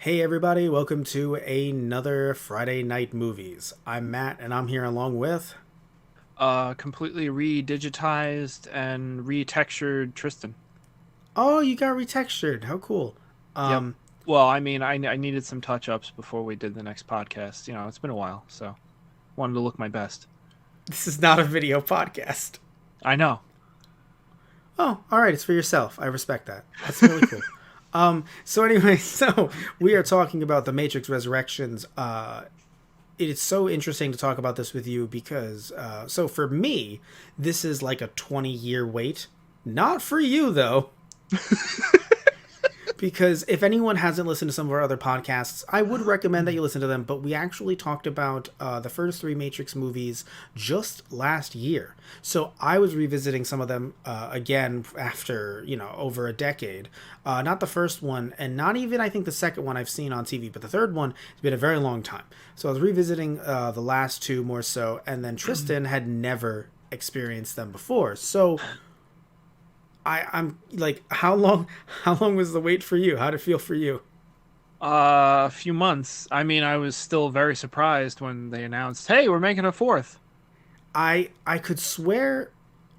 Hey everybody, welcome to another Friday Night Movies. I'm Matt and I'm here along with... Completely redigitized and retextured Tristan. Oh, you got retextured. How cool. Yep. Um, Well, I mean, I needed some touch ups before we did the next podcast. You know, it's been a while, so wanted to look my best. this is not a video podcast. I know. Oh, alright, it's for yourself. I respect that. That's really cool. So anyway, so we are talking about The Matrix Resurrections. It is so interesting to talk about this with you because, so for me, this is like a 20-year wait. Not for you, though. Because if anyone hasn't listened to some of our other podcasts, I would recommend that you listen to them. But we actually talked about the first three Matrix movies just last year. So I was revisiting some of them again after, over a decade. Not the first one, and not even, I think, the second one I've seen on TV, but the third one has been a very long time. So I was revisiting the last two more so, and then Tristan had never experienced them before. So I'm like, how long was the wait for you? How'd it feel for you? A few months. I mean, I was still very surprised when they announced, "Hey, we're making a fourth." I could swear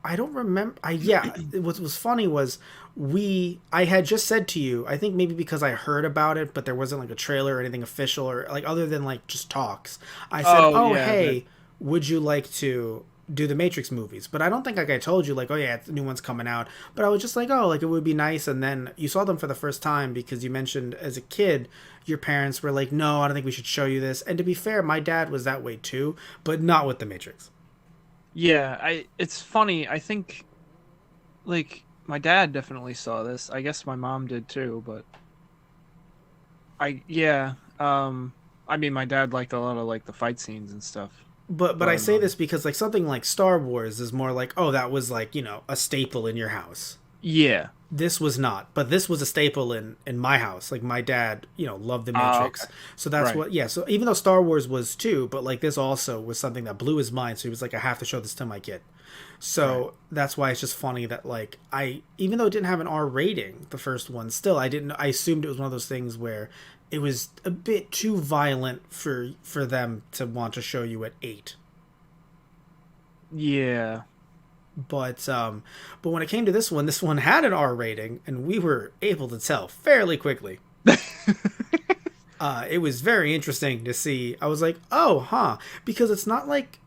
I don't remember. Yeah, what was funny was I had just said to you, I think maybe because I heard about it, but there wasn't like a trailer or anything official or like other than like just talks. I said, Oh "Oh, yeah, that hey, would you like to do the Matrix movies?" But I don't think like I told you like, "Oh yeah, the new one's coming out." But I was just like, "Oh, like it would be nice." And then you saw them for the first time because you mentioned as a kid your parents were like, "No, I don't think we should show you this." And to be fair, my dad was that way too, but not with the Matrix. yeah. It's funny. I think like my dad definitely saw this. I guess my mom did too, but I yeah. I mean, my dad liked a lot of like the fight scenes and stuff, But I but say this because like something like Star Wars is more like, oh, that was like, a staple in your house. yeah. This was not, but this was a staple in my house. Like my dad, loved the Okay. Matrix. So that's Right. what, yeah, so even though Star Wars was too, but like this also was something that blew his mind. So he was like, I have to show this to my kid. Right. So that's why it's just funny that like even though it didn't have an R rating, the first one, still I assumed it was one of those things where it was a bit too violent for them to want to show you at 8. Yeah. But when it came to this one had an R rating, and we were able to tell fairly quickly. It was very interesting to see. I was like, oh, huh, because it's not like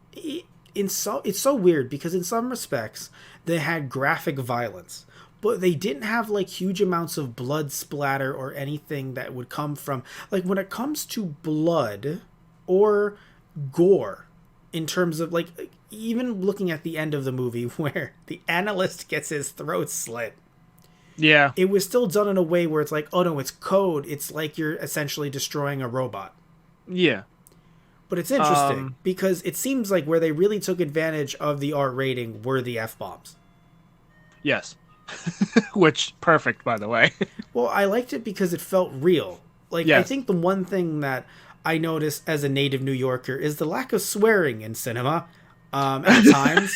it's so weird because in some respects they had graphic violence, but they didn't have like huge amounts of blood splatter or anything that would come from like when it comes to blood or gore in terms of like even looking at the end of the movie where the analyst gets his throat slit. Yeah. It was still done in a way where it's like, oh no, it's code. It's like you're essentially destroying a robot. Yeah. But it's interesting Um because it seems like where they really took advantage of the R rating were the F bombs. yes. Which perfect by the way. Well, I liked it because it felt real. Like, I Yes. think the one thing that I noticed as a native New Yorker is the lack of swearing in cinema at times.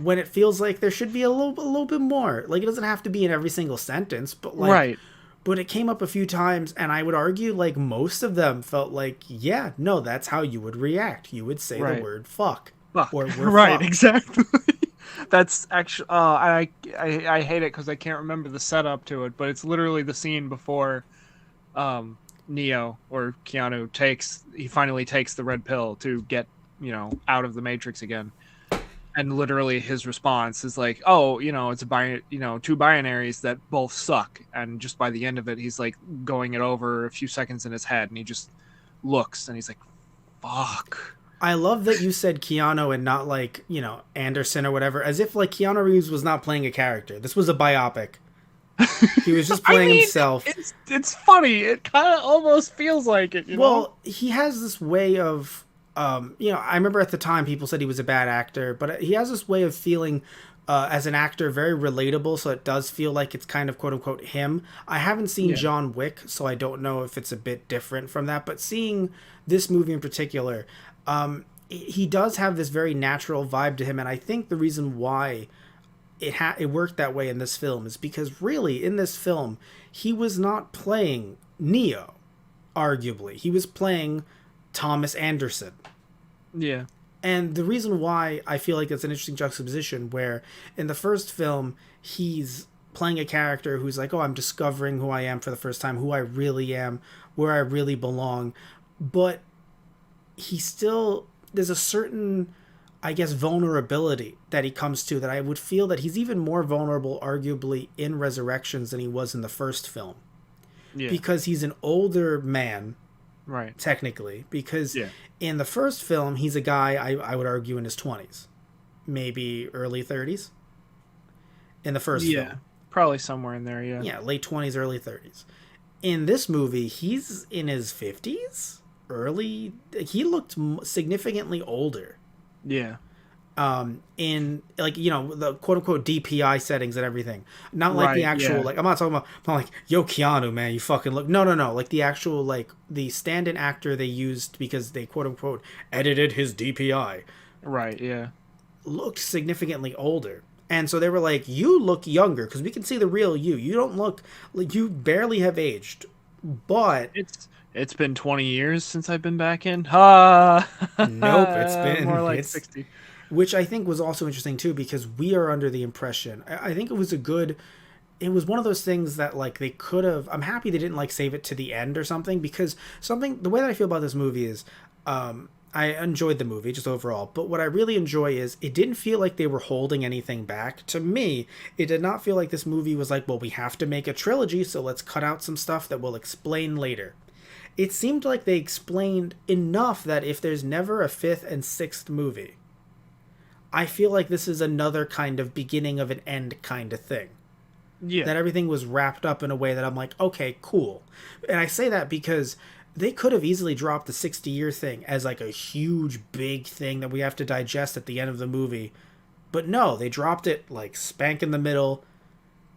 When it feels like there should be a little bit more. Like, it doesn't have to be in every single sentence, Right. but it came up a few times, and I would argue like most of them felt like, yeah, no, that's how you would react. You would say the Right. word fuck or Fuck. we're Right, fucked. exactly. That's actually I hate it cuz I can't remember the setup to it, but it's literally the scene before Neo or Keanu takes he finally takes the red pill to get, out of the matrix again. And literally his response is like, "Oh, it's two binaries that both suck." And just by the end of it, he's like going it over a few seconds in his head, and he just looks and he's like, "Fuck." I love that you said Keanu and not like, Anderson or whatever, as if like Keanu Reeves was not playing a character. This was a biopic. He was just I playing mean, himself. it's funny. It kind of almost feels like it. Well, he has this way of, I remember at the time people said he was a bad actor, but he has this way of feeling as an actor very relatable. So it does feel like it's kind of quote unquote him. I haven't seen Yeah. John Wick, so I don't know if it's a bit different from that. But seeing this movie in particular, he does have this very natural vibe to him, and I think the reason why it worked that way in this film is because really in this film he was not playing Neo. arguably. He was playing Thomas Anderson. Yeah. And the reason why I feel like that's an interesting juxtaposition, where in the first film, he's playing a character who's like, oh, I'm discovering who I am for the first time, who I really am, where I really belong. But he still, there's a certain, I guess, vulnerability that he comes to that I would feel that he's even more vulnerable, arguably, in Resurrections than he was in the first film. Yeah. Because he's an older man, Right. technically, because Yeah. in the first film he's a guy I would argue in his 20s, maybe early 30s in the first film. Probably somewhere in there. Yeah. Late 20s, early 30s. In this movie he's in his 50s, early, he looked significantly older. Yeah. In, like, you know, the quote-unquote DPI settings and everything, not like the actual, like, I'm not like, yo, Keanu, man, you fucking look, no, like the actual, like, the stand-in actor they used because they quote-unquote edited his DPI, Right. Yeah. looked significantly older. And so they were like, you look younger because we can see the real you don't look like, you barely have aged. But it's been 20 years since I've been back in. Ha! Nope, it's been more like 60. Which I think was also interesting too, because we are under the impression, I think it was one of those things that, like, they could have, I'm happy they didn't, like, save it to the end or something, because the way that I feel about this movie is, I enjoyed the movie just overall, but what I really enjoy is it didn't feel like they were holding anything back. To me, it did not feel like this movie was like, well, we have to make a trilogy, so let's cut out some stuff that we'll explain later. It seemed like they explained enough that if there's never a fifth and sixth movie, I feel like this is another kind of beginning of an end kind of thing. Yeah. That everything was wrapped up in a way that I'm like, okay, cool. And I say that because they could have easily dropped the 60-year thing as like a huge, big thing that we have to digest at the end of the movie. But no, they dropped it like spank in the middle,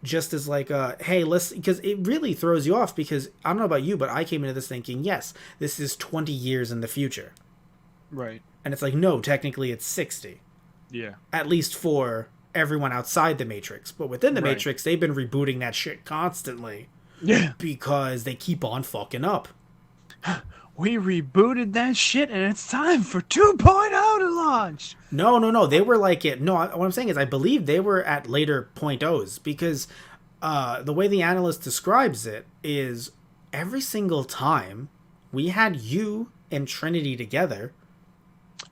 just as like, hey, let's, because it really throws you off, because I don't know about you, but I came into this thinking, yes, this is 20 years in the future. Right. And it's like, no, technically it's 60. Yeah. At least for everyone outside the Matrix. But within the Right. Matrix, they've been rebooting that shit constantly. Yeah. Because they keep on fucking up. We rebooted that shit and it's time for 2.0 to launch. No. They were like it. No, what I'm saying is I believe they were at later .0s, because the way the analyst describes it is every single time we had you and Trinity together.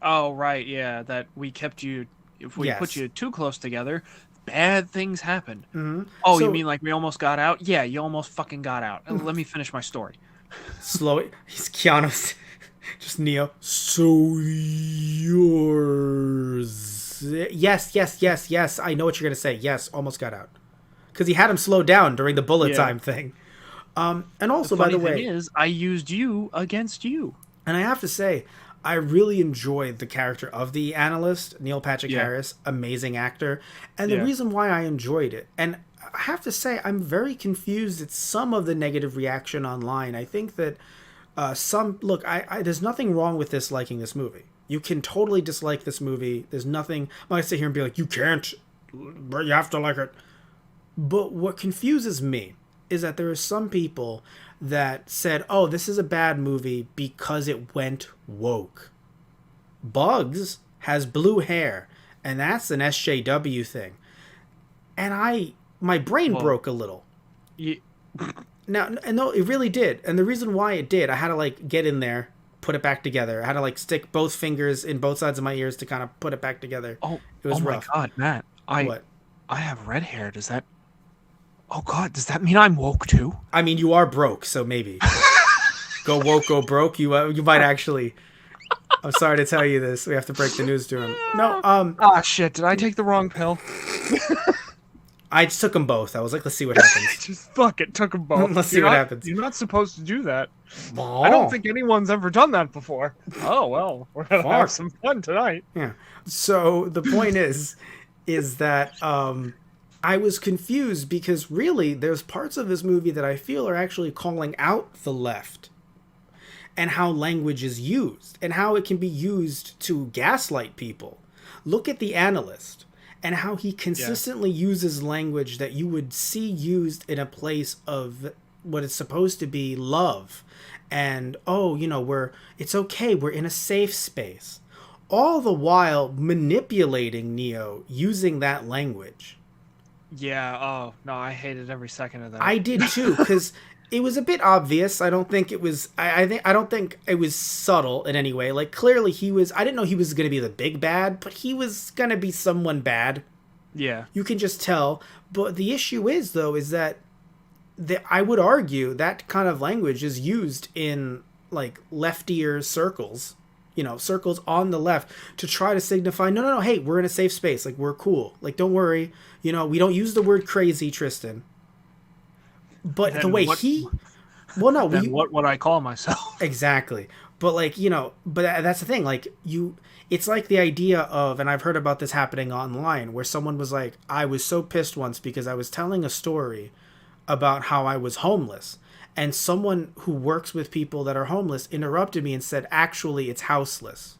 Oh, right, yeah, that we kept you, if we put you too close together, bad things happen. Mm-hmm. Oh, so, you mean like we almost got out? Yeah, you almost fucking got out. Let me finish my story. Slow it. He's Keanu's, just Neo. So yours. Yes. I know what you're going to say. Yes, almost got out. Because he had him slow down during the bullet time thing. And also, by the way, thing is, I used you against you. And I have to say, I really enjoyed the character of the analyst, Neil Patrick Harris, amazing actor. And the reason why I enjoyed it, and I have to say, I'm very confused at some of the negative reaction online. I think that there's nothing wrong with disliking this movie. You can totally dislike this movie. There's nothing, I'm not going to sit here and be like, you can't, but you have to like it. But what confuses me is that there are some people that said, oh, this is a bad movie because it went woke. Bugs has blue hair, and that's an SJW thing. And my brain broke a little. No, it really did. And the reason why it did, I had to like get in there, put it back together. I had to like stick both fingers in both sides of my ears to kind of put it back together. Oh, it was rough. My God, Matt. What? I have red hair. Does that... Oh, God, does that mean I'm woke, too? I mean, you are broke, so maybe. Go woke, go broke. You might actually... I'm sorry to tell you this. We have to break the news to him. No, Ah, shit. Did I take the wrong pill? I just took them both. I was like, let's see what happens. Just fuck it. Took them both. Let's see what happens. You're not supposed to do that. Oh. I don't think anyone's ever done that before. Oh, well. We're going to have some fun tonight. Yeah. So the point is that... I was confused because really there's parts of this movie that I feel are actually calling out the left and how language is used and how it can be used to gaslight people. Look at the analyst and how he consistently uses language that you would see used in a place of what is supposed to be love and oh, it's okay, we're in a safe space, all the while manipulating Neo using that language. Yeah. Oh no, I hated every second of that. I did too, because it was a bit obvious. I don't think it was. I don't think it was subtle in any way. Like clearly he was. I didn't know he was going to be the big bad, but he was going to be someone bad. Yeah. You can just tell. But the issue is though, is that I would argue that kind of language is used in like leftier circles. Circles on the left to try to signify, no, hey, we're in a safe space. Like, we're cool. Like, don't worry. We don't use the word crazy, Tristan. But Then the way well, no, then what would I call myself? exactly. But like, but that's the thing. Like it's like the idea of, and I've heard about this happening online where someone was like, I was so pissed once because I was telling a story about how I was homeless. And someone who works with people that are homeless interrupted me and said, actually, it's houseless,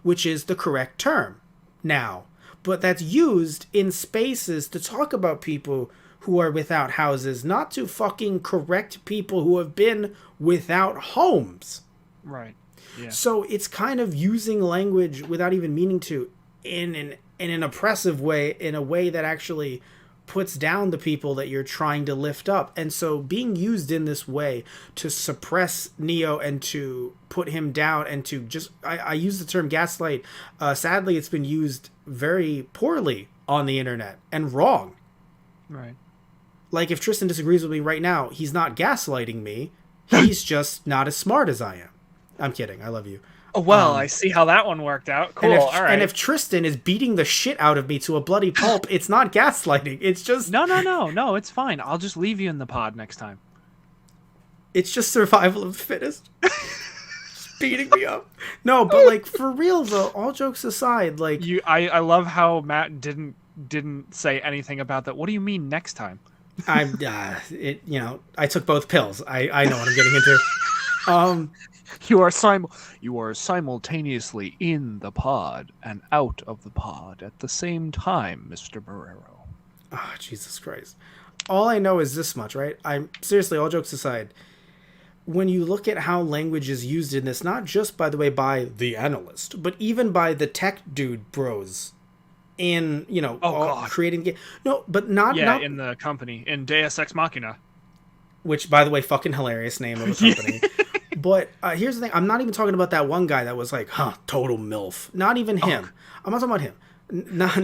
which is the correct term now. But that's used in spaces to talk about people who are without houses, not to fucking correct people who have been without homes. Right. Yeah. So it's kind of using language without even meaning to in an oppressive way, in a way that actually puts down the people that you're trying to lift up. And so being used in this way to suppress Neo and to put him down and to just I use the term gaslight, sadly it's been used very poorly on the internet and wrong. Right. Like if Tristan disagrees with me right now, he's not gaslighting me, he's just not as smart as I am. I'm kidding, I love you. Oh, well, I see how that one worked out. Cool. All right. And if Tristan is beating the shit out of me to a bloody pulp, it's not gaslighting. It's just No, it's fine. I'll just leave you in the pod next time. It's just survival of the fittest. Just beating me up. No, but like for real though, all jokes aside, like I love how Matt didn't say anything about that. What do you mean next time? I took both pills. I know what I'm getting into. You are simultaneously in the pod and out of the pod at the same time, Mr. Barrero. Oh, Jesus Christ. All I know is this much, right? I'm seriously, all jokes aside, when you look at how language is used in this, not just by the way by the analyst, but even by the tech dude bros in, creating no, but not in the company in Deus Ex Machina, which by the way, fucking hilarious name of a company. But here's the thing. I'm not even talking about that one guy that was like, total MILF. Not even him. I'm not talking about him.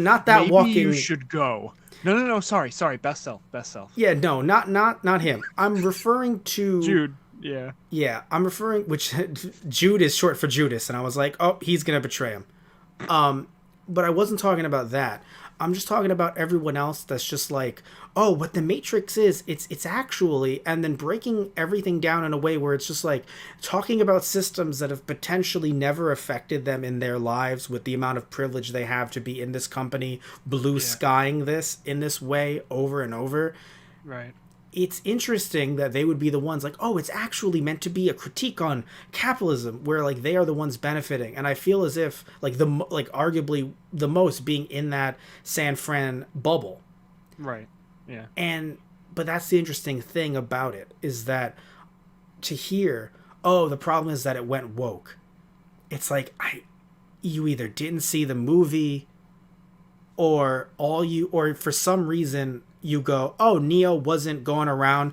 Not that Maybe walking. You should go. No. Sorry. Best self. Yeah, no, not him. I'm referring to Jude. Yeah. Yeah, I'm referring, which Jude is short for Judas, and I was like, oh, he's gonna betray him. But I wasn't talking about that. I'm just talking about everyone else that's just like, oh, what the Matrix is, it's actually, and then breaking everything down in a way where it's just like talking about systems that have potentially never affected them in their lives with the amount of privilege they have to be in this company, blue skying this in this way over and over. Right. It's interesting that they would be the ones like, oh, it's actually meant to be a critique on capitalism, where like they are the ones benefiting. And I feel as if like arguably the most being in that San Fran bubble. Right. Yeah. But that's the interesting thing about it, is that to hear, oh, the problem is that it went woke. It's like you either didn't see the movie or for some reason you go, oh, Neo wasn't going around,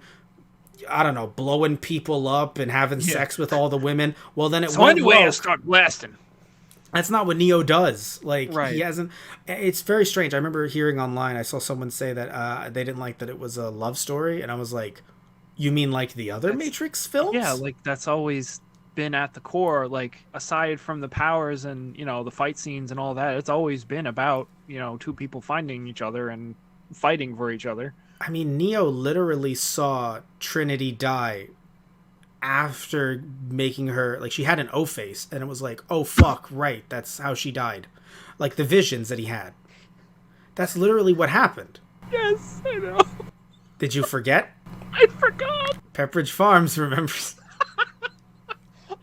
I don't know, blowing people up and having sex with all the women. Well, then it went anyway, woke. I'll start blasting. That's not what Neo does. Like, right. He hasn't. It's very strange. I remember hearing online, I saw someone say that they didn't like that it was a love story, and I was like, you mean like the other Matrix films? Yeah, like that's always been at the core. Like aside from the powers and the fight scenes and all that, it's always been about two people finding each other and fighting for each other. I mean, Neo literally saw Trinity die after making her, like, she had an O face, and it was like, oh fuck, right, that's how she died. Like the visions that he had. That's literally what happened. Yes, I know. Did you forget? I forgot. Pepperidge Farms remembers.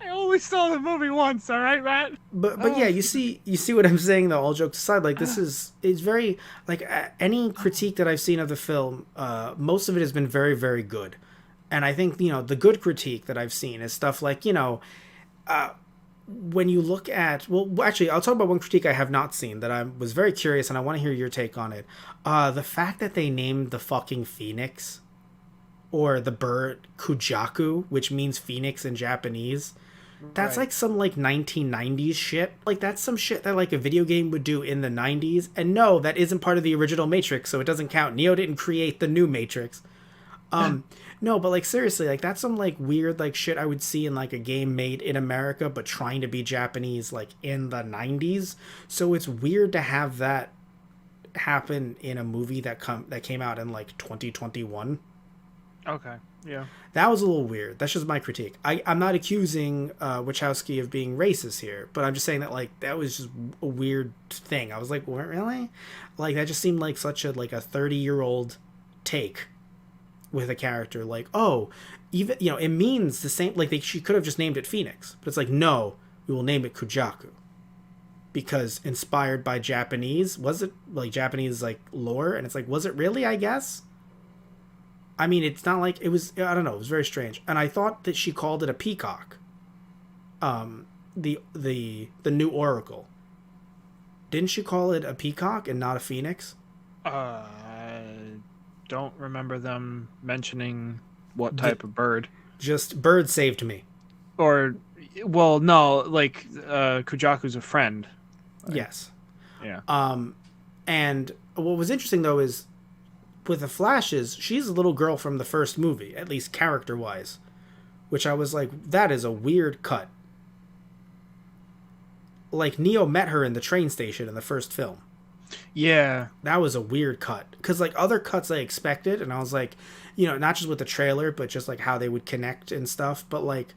I only saw the movie once, all right, Matt? But yeah, you see what I'm saying though, all jokes aside, like it's very, like any critique that I've seen of the film, most of it has been very, very good. And I think, the good critique that I've seen is stuff like, when you look at, well, actually, I'll talk about one critique I have not seen that I was very curious, and I want to hear your take on it. The fact that they named the fucking phoenix, or the bird, Kujaku, which means phoenix in Japanese. That's Right. like some like 1990s shit. Like that's some shit that like a video game would do in the 90s. And no, that isn't part of the original Matrix, so it doesn't count. Neo didn't create the new Matrix. No, but like seriously, like that's some like weird like shit I would see in like a game made in America but trying to be Japanese like in the 90s. So it's weird to have that happen in a movie that came out in like 2021. Okay. Yeah. That was a little weird. That's just my critique. I'm not accusing Wachowski of being racist here, but I'm just saying that like that was just a weird thing. I was like, what, really? Like that just seemed like such a like a 30-year-old take with a character. Like, oh, even it means the same. Like she could have just named it Phoenix, but it's like no, we will name it Kujaku because inspired by Japanese. Was it like Japanese like lore? And it's like, was it really? I guess. I mean, it's not like it was. I don't know. It was very strange, and I thought that she called it a peacock. The new Oracle. Didn't she call it a peacock and not a phoenix? I don't remember them mentioning what type of bird. Just bird saved me. Or, well, no, like Kujaku's a friend. Right? Yes. Yeah. And what was interesting though is with the Flashes, she's a little girl from the first movie, at least character wise, which I was like, that is a weird cut. Like Neo met her in the train station in the first film. Yeah. That was a weird cut because like other cuts I expected, and I was like, not just with the trailer, but just like how they would connect and stuff. But like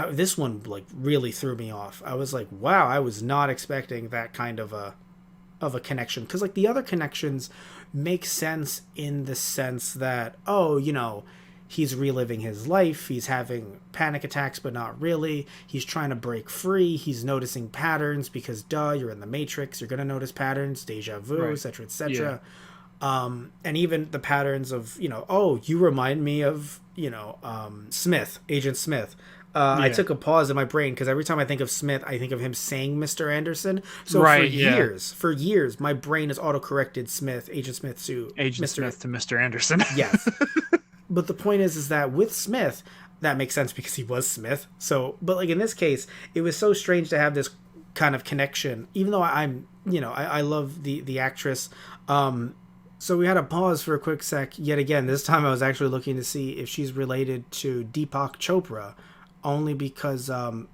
this one like really threw me off. I was like, wow, I was not expecting that kind of a connection because like the other connections make sense in the sense that he's reliving his life, he's having panic attacks but not really, he's trying to break free, he's noticing patterns because you're in the Matrix, you're gonna notice patterns, deja vu, Right. etc, etc. And even the patterns of you remind me of Smith, Agent Smith. I took a pause in my brain because every time I think of Smith, I think of him saying Mr. Anderson. So for years, my brain has autocorrected Smith, Agent Smith to Agent Smith to Mr. Anderson. Yes. But the point is that with Smith, that makes sense because he was Smith. So, but like in this case, it was so strange to have this kind of connection, even though I love the actress. So we had to pause for a quick sec. Yet again, this time I was actually looking to see if she's related to Deepak Chopra, only because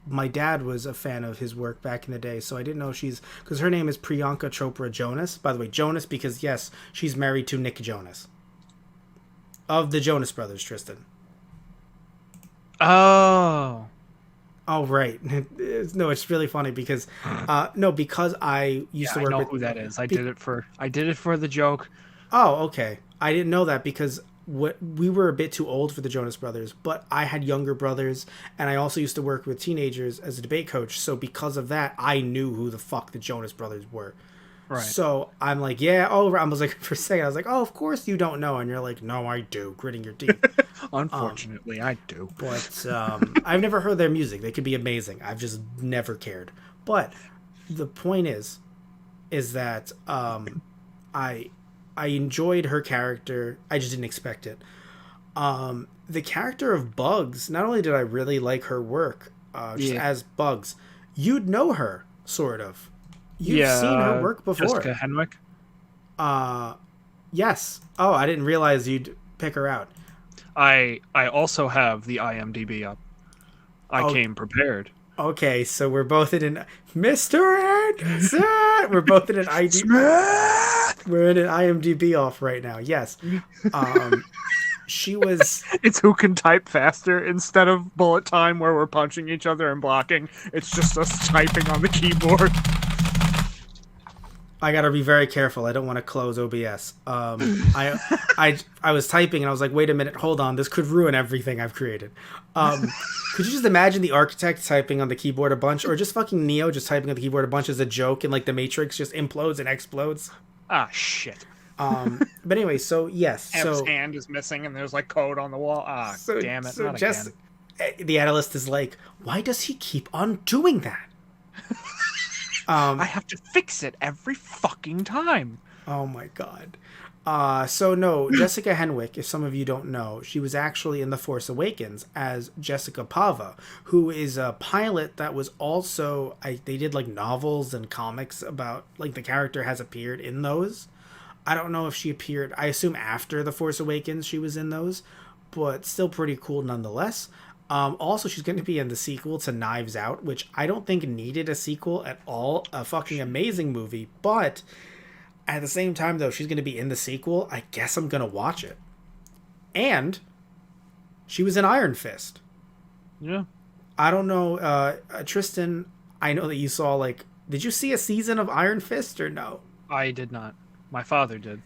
my dad was a fan of his work back in the day. So I didn't know because her name is Priyanka Chopra Jonas. By the way, Jonas because yes, she's married to Nick Jonas. Of the Jonas Brothers, Tristan. Oh. Oh, right. No, it's really funny because, because I used to work I know with... who that is. I did it for the joke. Oh, okay. I didn't know that because we were a bit too old for the Jonas Brothers, but I had younger brothers, and I also used to work with teenagers as a debate coach, so because of that, I knew who the fuck the Jonas Brothers were. Right. So I'm like, yeah, I was like, for a second, I was like, oh, of course you don't know. And you're like, no, I do, gritting your teeth. Unfortunately, I do. But I've never heard their music. They could be amazing. I've just never cared. But the point is that I enjoyed her character. I just didn't expect it. The character of Bugs, not only did I really like her work as Bugs, you'd know her, sort of. You've seen her work before. Jessica Henwick? Yes. Oh, I didn't realize you'd pick her out. I also have the IMDb up. I came prepared. Okay, so we're both in an Mr. Anderson. We're both in an We're in an IMDb off right now. Yes. She was... It's who can type faster instead of bullet time where we're punching each other and blocking. It's just us typing on the keyboard. I gotta be very careful. I don't want to close OBS. I was typing and I was like, wait a minute, hold on. This could ruin everything I've created. Could you just imagine the architect typing on the keyboard a bunch, or just fucking Neo just typing on the keyboard a bunch as a joke, and like the Matrix just implodes and explodes? Ah, shit. But anyway, so yes, M's hand is missing, and there's like code on the wall. Ah, damn it, not Jess, again. the analyst is like, why does he keep on doing that? I have to fix it every fucking time. Oh my god. So no, Jessica Henwick, if some of you don't know, she was actually in The Force Awakens as Jessica Pava, who is a pilot that was also they did like novels and comics about like the character has appeared in those. I don't know if she appeared. I assume after The Force Awakens she was in those, but still pretty cool nonetheless. Also, she's going to be in the sequel to Knives Out, which I don't think needed a sequel at all. A fucking amazing movie, but at the same time, though, she's going to be in the sequel. I guess I'm going to watch it. And she was in Iron Fist. Yeah. I don't know, Tristan, I know that you saw, like, did you see a season of Iron Fist or no? I did not. My father did.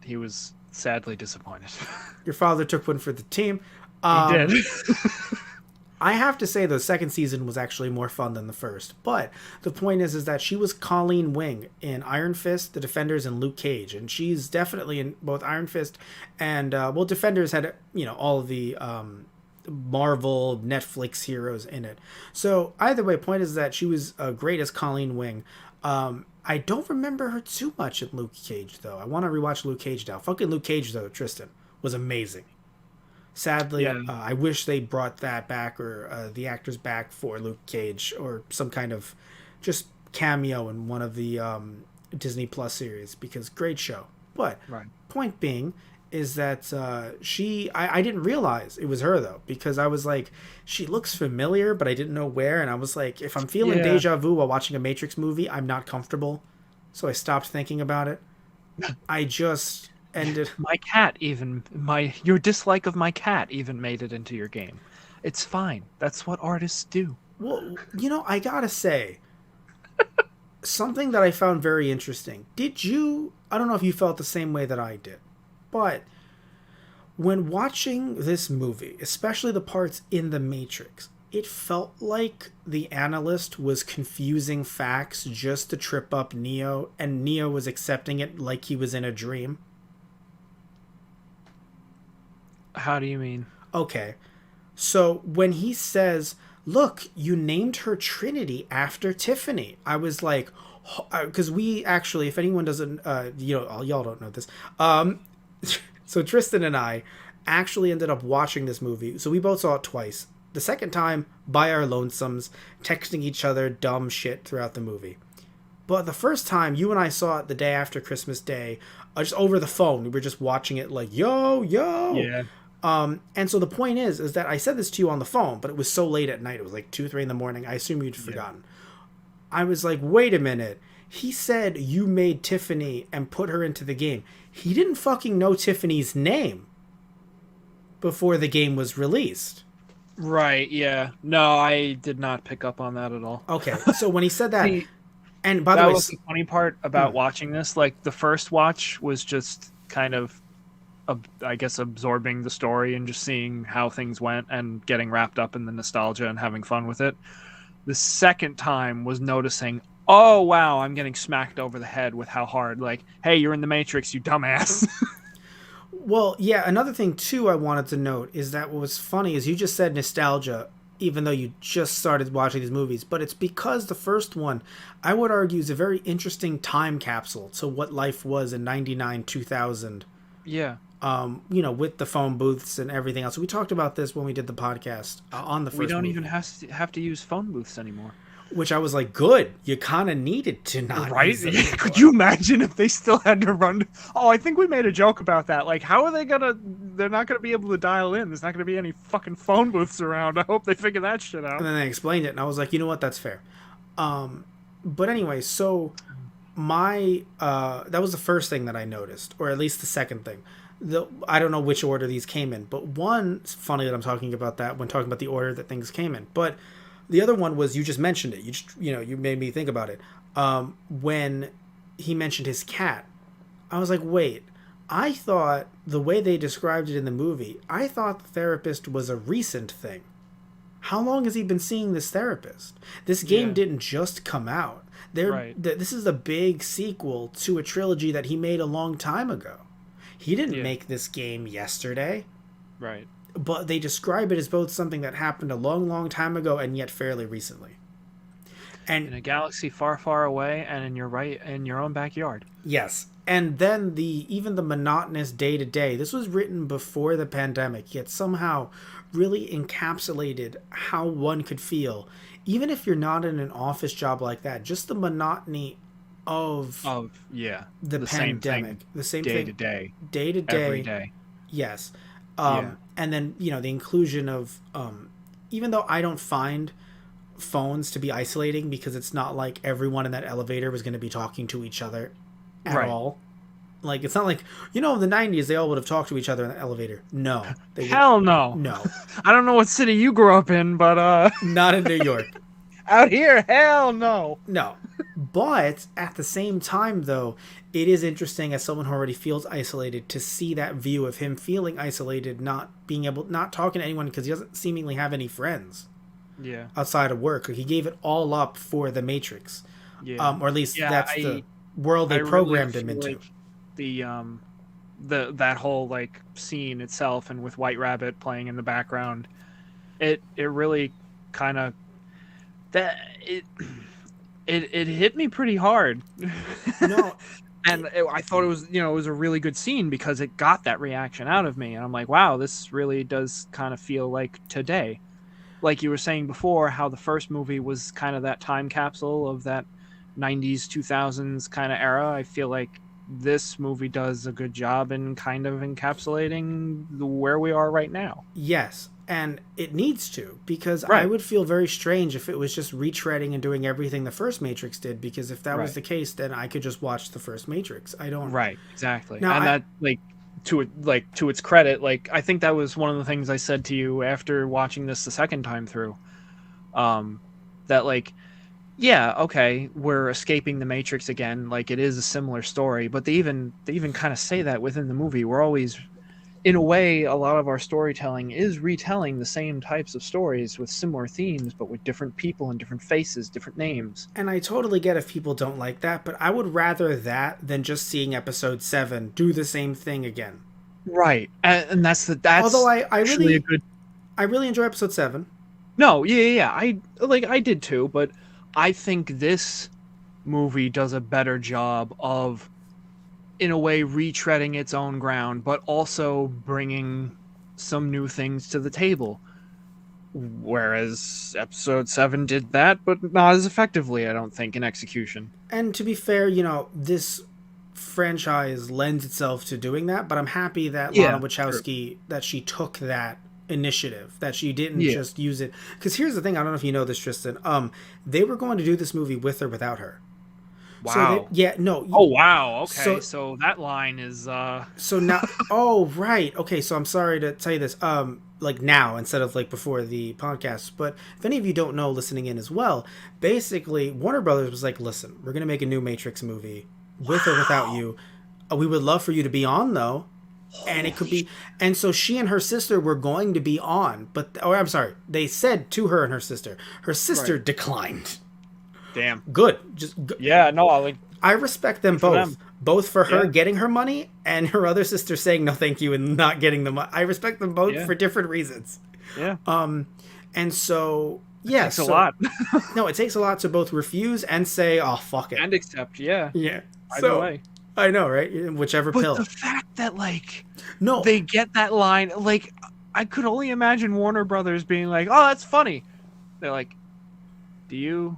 He was sadly disappointed. Your father took one for the team. He did. I have to say the second season was actually more fun than the first. But the point is that she was Colleen Wing in Iron Fist, The Defenders, and Luke Cage, and she's definitely in both Iron Fist and Defenders had all of the Marvel Netflix heroes in it. So either way, point is that she was great as Colleen Wing. I don't remember her too much in Luke Cage though. I want to rewatch Luke Cage now. Fucking Luke Cage though, Tristan was amazing. Sadly, Yeah. I wish they brought that back or the actors back for Luke Cage or some kind of just cameo in one of the Disney Plus series because great show. But Right. point being is that I didn't realize it was her though because I was like, she looks familiar, but I didn't know where. And I was like, if I'm feeling Yeah. deja vu while watching a Matrix movie, I'm not comfortable. So I stopped thinking about it. I just ended. Your dislike of my cat even made it into your game. It's fine. That's what artists do. Well, I gotta say, something that I found very interesting. I don't know if you felt the same way that I did, but when watching this movie, especially the parts in The Matrix, it felt like the analyst was confusing facts just to trip up Neo, and Neo was accepting it like he was in a dream. How do you mean? Okay. So when he says, look, you named her Trinity after Tiffany, I was like, because we actually, if anyone doesn't, y'all don't know this. So Tristan and I actually ended up watching this movie. So we both saw it twice. The second time, by our lonesomes, texting each other dumb shit throughout the movie. But the first time, you and I saw it the day after Christmas Day, just over the phone. We were just watching it like, yo. Yeah. And so the point is that I said this to you on the phone, but it was so late at night. It was like 2, 3 in the morning. I assume you'd forgotten. I was like, wait a minute. He said you made Tiffany and put her into the game. He didn't fucking know Tiffany's name before the game was released. Right, yeah. No, I did not pick up on that at all. Okay, so when he said that, See, and by the that way, was the funny part about watching this. Like, the first watch was just kind of, I guess, absorbing the story and just seeing how things went and getting wrapped up in the nostalgia and having fun with it. The second time was noticing, oh, wow, I'm getting smacked over the head with how hard, like, hey, you're in the Matrix, you dumbass. Well, yeah, another thing, too, I wanted to note is that what was funny is you just said nostalgia, even though you just started watching these movies, but it's because the first one, I would argue, is a very interesting time capsule to what life was in 99, 2000. Yeah. With the phone booths and everything else. We talked about this when we did the podcast on the first We don't movie, even have to use phone booths anymore. which I was like, good. You kind of needed to not. Right? Use them anymore. Could you imagine if they still had to run? Oh, I think we made a joke about that. Like, how are they gonna? They're not gonna be able to dial in. There's not gonna be any fucking phone booths around. I hope they figure that shit out. And then they explained it, and I was like, you know what? That's fair. But anyway, so my that was the first thing that I noticed, or at least the second thing. I don't know which order these came in, but one, it's funny that I'm talking about that when talking about the order that things came in. But the other one was, you just mentioned it. You made me think about it. When he mentioned his cat, I was like, wait, I thought the way they described it in the movie, I thought the therapist was a recent thing. How long has he been seeing this therapist? This game Yeah. didn't just come out. Right. This is a big sequel to a trilogy that he made a long time ago. He didn't Yeah. make this game yesterday, Right. but they describe it as both something that happened a long, long time ago and yet fairly recently. In And a galaxy far, far away, and in your own backyard. yes, and then even the monotonous day to day. This was written before the pandemic, yet somehow really encapsulated how one could feel, even if you're not in an office job like that. Just the monotony of Yeah, the same pandemic, thing, the same day thing, to day, day to every day. day. Yes, Yeah. and then the inclusion of even though I don't find phones to be isolating because it's not like everyone in that elevator was going to be talking to each other at Right. all. Like it's not like in the 90s they all would have talked to each other in the elevator. No, they would. Hell no. No, I don't know what city you grew up in, but not in New York. out here, hell no. No. But at the same time, though, it is interesting as someone who already feels isolated to see that view of him feeling isolated, not talking to anyone because he doesn't seemingly have any friends Yeah. outside of work. Like, he gave it all up for the Matrix, Yeah. or at least Yeah, that's the world they I programmed really him feel into. like that whole like scene itself, and with White Rabbit playing in the background, it really kind of that it hit me pretty hard. No, And I thought it was it was a really good scene because it got that reaction out of me, and I'm like, wow, this really does kind of feel like today. Like you were saying before, how the first movie was kind of that time capsule of that 90s 2000s kind of era. I feel like this movie does a good job in kind of encapsulating where we are right now. yes, and it needs to, because I Right. would feel very strange if it was just retreading and doing everything the first Matrix did, because if that was Right. the case, then I could just watch the first Matrix. I don't. Right, exactly. Now, And that to its credit, like I think that was one of the things I said to you after watching this the second time through. That like, yeah, okay, we're escaping the Matrix again, like it is a similar story, but they even kind of say that within the movie. We're always, in a way, a lot of our storytelling is retelling the same types of stories with similar themes, but with different people and different faces, different names. And I totally get if people don't like that, but I would rather that than just seeing episode 7 do the same thing again. Right, and that's Although I actually really a good. I really enjoy episode 7. No, yeah. I did too, but I think this movie does a better job of, in a way, retreading its own ground, but also bringing some new things to the table. Whereas episode 7 did that, but not as effectively, I don't think, in execution. And to be fair, this franchise lends itself to doing that, but I'm happy that Yeah, Lana Wachowski, that she took that initiative, that she didn't Yeah. just use it. Because here's the thing, I don't know if you know this, Tristan. They were going to do this movie with or without her. Wow. So yeah, no. Oh, wow. Okay, So- so that line is So now, oh right, okay. So I'm sorry to tell you this, like now instead of like before the podcast. But if any of you don't know, listening in as well, basically Warner Brothers was like, "Listen, we're gonna make a new Matrix movie with or without you. We would love for you to be on though, and it could be." And so she and her sister were going to be on, but I'm sorry, they said to her and her sister. Her sister Right. declined. damn. Good, Yeah, no, I respect them for both. them. Both for her Yeah. getting her money and her other sister saying no thank you and not getting the money. I respect them both Yeah. for different reasons. yeah. And so, yeah. Takes a lot. No, it takes a lot to both refuse and say, oh, fuck it. And accept, yeah. Yeah. Either way. I know, right? Whichever But pill. the fact that, like, No. they get that line, like, I could only imagine Warner Brothers being like, oh, that's funny. They're like, do you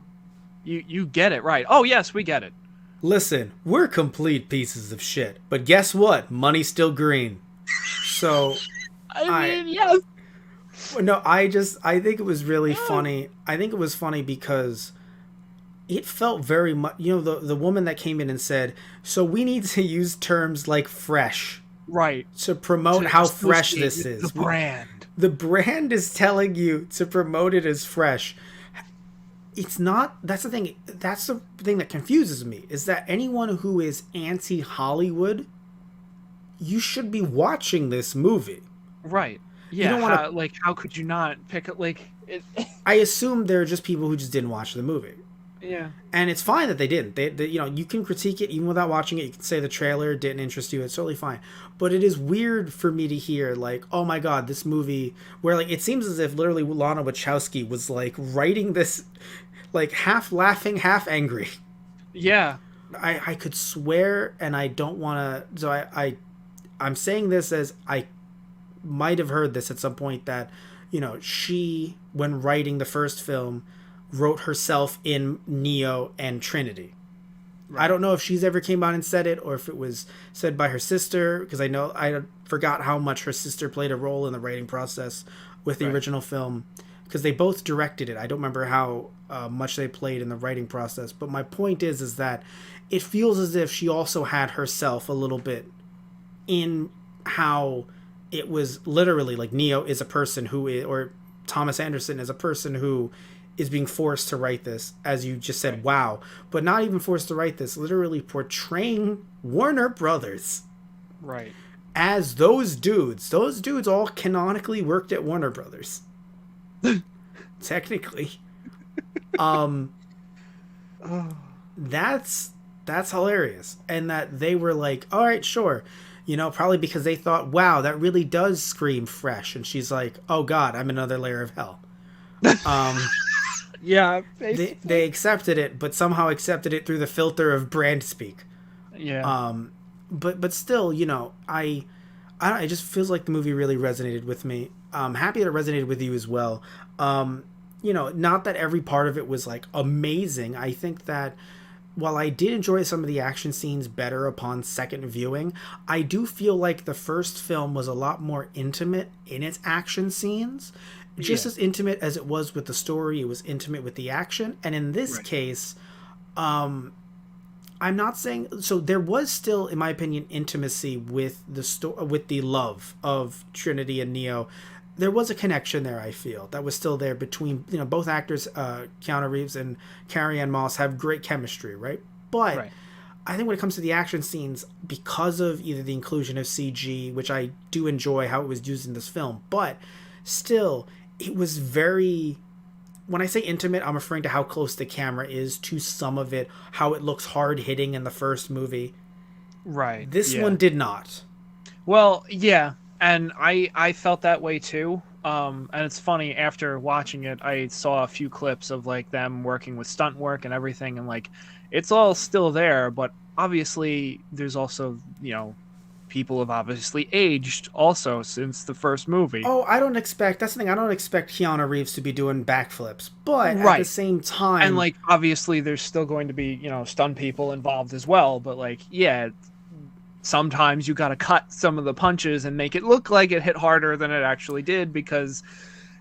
get it, right? Oh, yes, we get it. Listen, we're complete pieces of shit. But guess what? Money's still green. So, I mean, yes. no, I think it was really funny. I think it was funny because it felt very much, the woman that came in and said, so we need to use terms like fresh Right. to promote To how fresh associate this with is. The brand. The brand is telling you to promote it as fresh. It's not. That's the thing. That's the thing that confuses me, is that anyone who is anti-Hollywood, you should be watching this movie. Right. You Yeah, don't want to. how could you not pick up I assume they're just people who just didn't watch the movie. yeah. And it's fine that they didn't. You know, you can critique it even without watching it. You can say the trailer didn't interest you. It's totally fine. But it is weird for me to hear like, oh my god, this movie where like it seems as if literally Lana Wachowski was like writing this, like half laughing, half angry. Yeah. I could swear, and I don't want to. So I'm saying this as I might have heard this at some point that, you know, she when writing the first film wrote herself in Neo and Trinity. Right. I don't know if she's ever came out and said it or if it was said by her sister, because I forgot how much her sister played a role in the writing process with the original film, because they both directed it. I don't remember how much they played in the writing process, but my point is that it feels as if she also had herself a little bit in how it was literally like Neo is a person who is, or Thomas Anderson is a person who is being forced to write this, as you just said, wow, but not even forced to write this, literally portraying Warner Brothers. Right. As those dudes. Those dudes all canonically worked at Warner Brothers. Technically. That's hilarious. And that they were like, all right, sure. You know, probably because they thought, wow, that really does scream fresh. And she's like, oh God, I'm another layer of hell. Yeah, they accepted it, but somehow accepted it through the filter of brand speak. Yeah. But still, you know, I don't know, it just feels like the movie really resonated with me. I'm happy that it resonated with you as well. You know, not that every part of it was like amazing. I think that while I did enjoy some of the action scenes better upon second viewing, I do feel like the first film was a lot more intimate in its action scenes. Just as intimate as it was with the story, it was intimate with the action. And in this case, I'm not saying so. There was still, in my opinion, intimacy with with the love of Trinity and Neo. There was a connection there. I feel that was still there between, you know, both actors. Keanu Reeves and Carrie-Anne Moss have great chemistry, right? But I think when it comes to the action scenes, because of either the inclusion of CG, which I do enjoy how it was used in this film, but still, it was very. When I say intimate, I'm referring to how close the camera is to some of it, how it looks hard hitting in the first movie. Right. This one did not. Well, yeah, and I felt that way too. And it's funny, after watching it, I saw a few clips of like them working with stunt work and everything, and like it's all still there, but obviously there's also, you know, people have obviously aged also since the first movie. Oh, that's the thing, I don't expect Keanu Reeves to be doing backflips, but at the same time, and like obviously there's still going to be, you know, stunt people involved as well, but like, yeah, sometimes you got to cut some of the punches and make it look like it hit harder than it actually did, because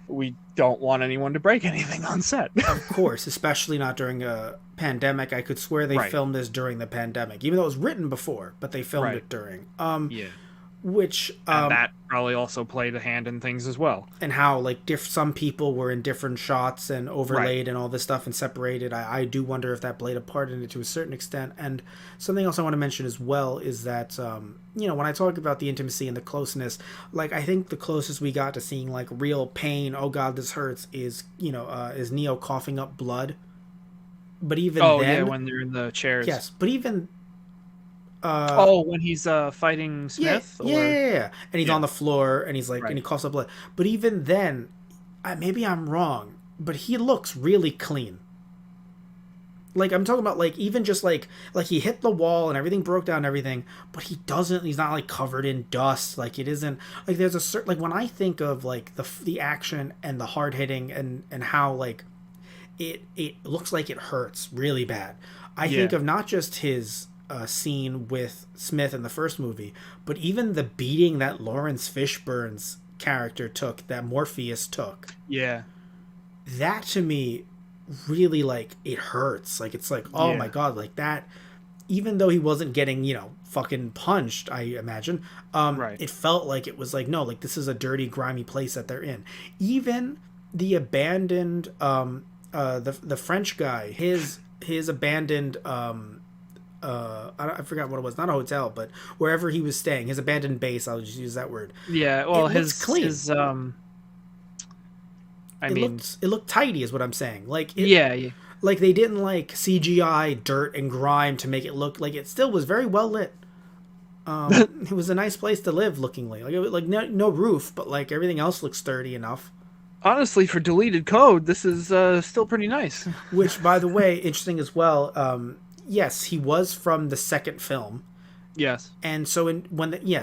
we don't want anyone to break anything on set. Of course, especially not during a pandemic. I could swear they filmed this during the pandemic, even though it was written before, but they filmed it during. Which and that probably also played a hand in things as well. And how like some people were in different shots and overlaid and all this stuff and separated. I do wonder if that played a part in it to a certain extent. And something else I want to mention as well is that you know, when I talk about the intimacy and the closeness, like I think the closest we got to seeing like real pain, oh God, this hurts, is, you know, is Neo coughing up blood. But even then, when they're in the chairs. Yes, but even when he's fighting Smith? Yeah. And he's on the floor, and he's like, and he coughs up blood. But even then, maybe I'm wrong, but he looks really clean. Like, I'm talking about, like, even just, like he hit the wall and everything broke down and everything, but he's not, like, covered in dust. Like, it isn't, like, there's a certain, like, when I think of, like, the action and the hard hitting and how, like, it looks like it hurts really bad. I think of not just his scene with Smith in the first movie, but even the beating that Lawrence Fishburne's character took, that Morpheus took. Yeah. That to me really, like, it hurts. Like, it's like, oh my God, like that, even though he wasn't getting, you know, fucking punched, I imagine, it felt like it was like, no, like this is a dirty, grimy place that they're in. Even the abandoned, the French guy, his abandoned, I forgot what it was, not a hotel, but wherever he was staying, his abandoned base. I'll just use that word. Yeah, It well, looks clean. I It mean, looked tidy, is what I'm saying. yeah, yeah. Like they didn't like CGI dirt and grime to make it look like it still was very well lit. It was a nice place to live, lookingly. Like it was, like no roof, but like everything else looks sturdy enough. Honestly, for deleted code, this is still pretty nice. Which, by the way, interesting as well. Yes, he was from the second film, Yes. and so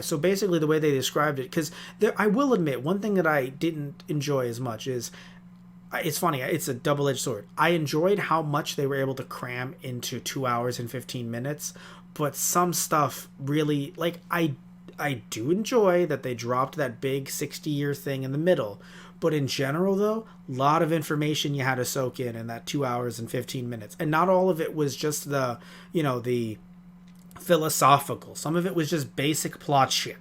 so basically the way they described it, because I will admit one thing that I didn't enjoy as much is it's funny. It's a double-edged sword. I enjoyed how much they were able to cram into 2 hours and 15 minutes, but some stuff really like I do enjoy that they dropped that big 60-year thing in the middle. But in general, though, a lot of information you had to soak in that 2 hours and 15 minutes, and not all of it was just the philosophical. Some of it was just basic plot shit.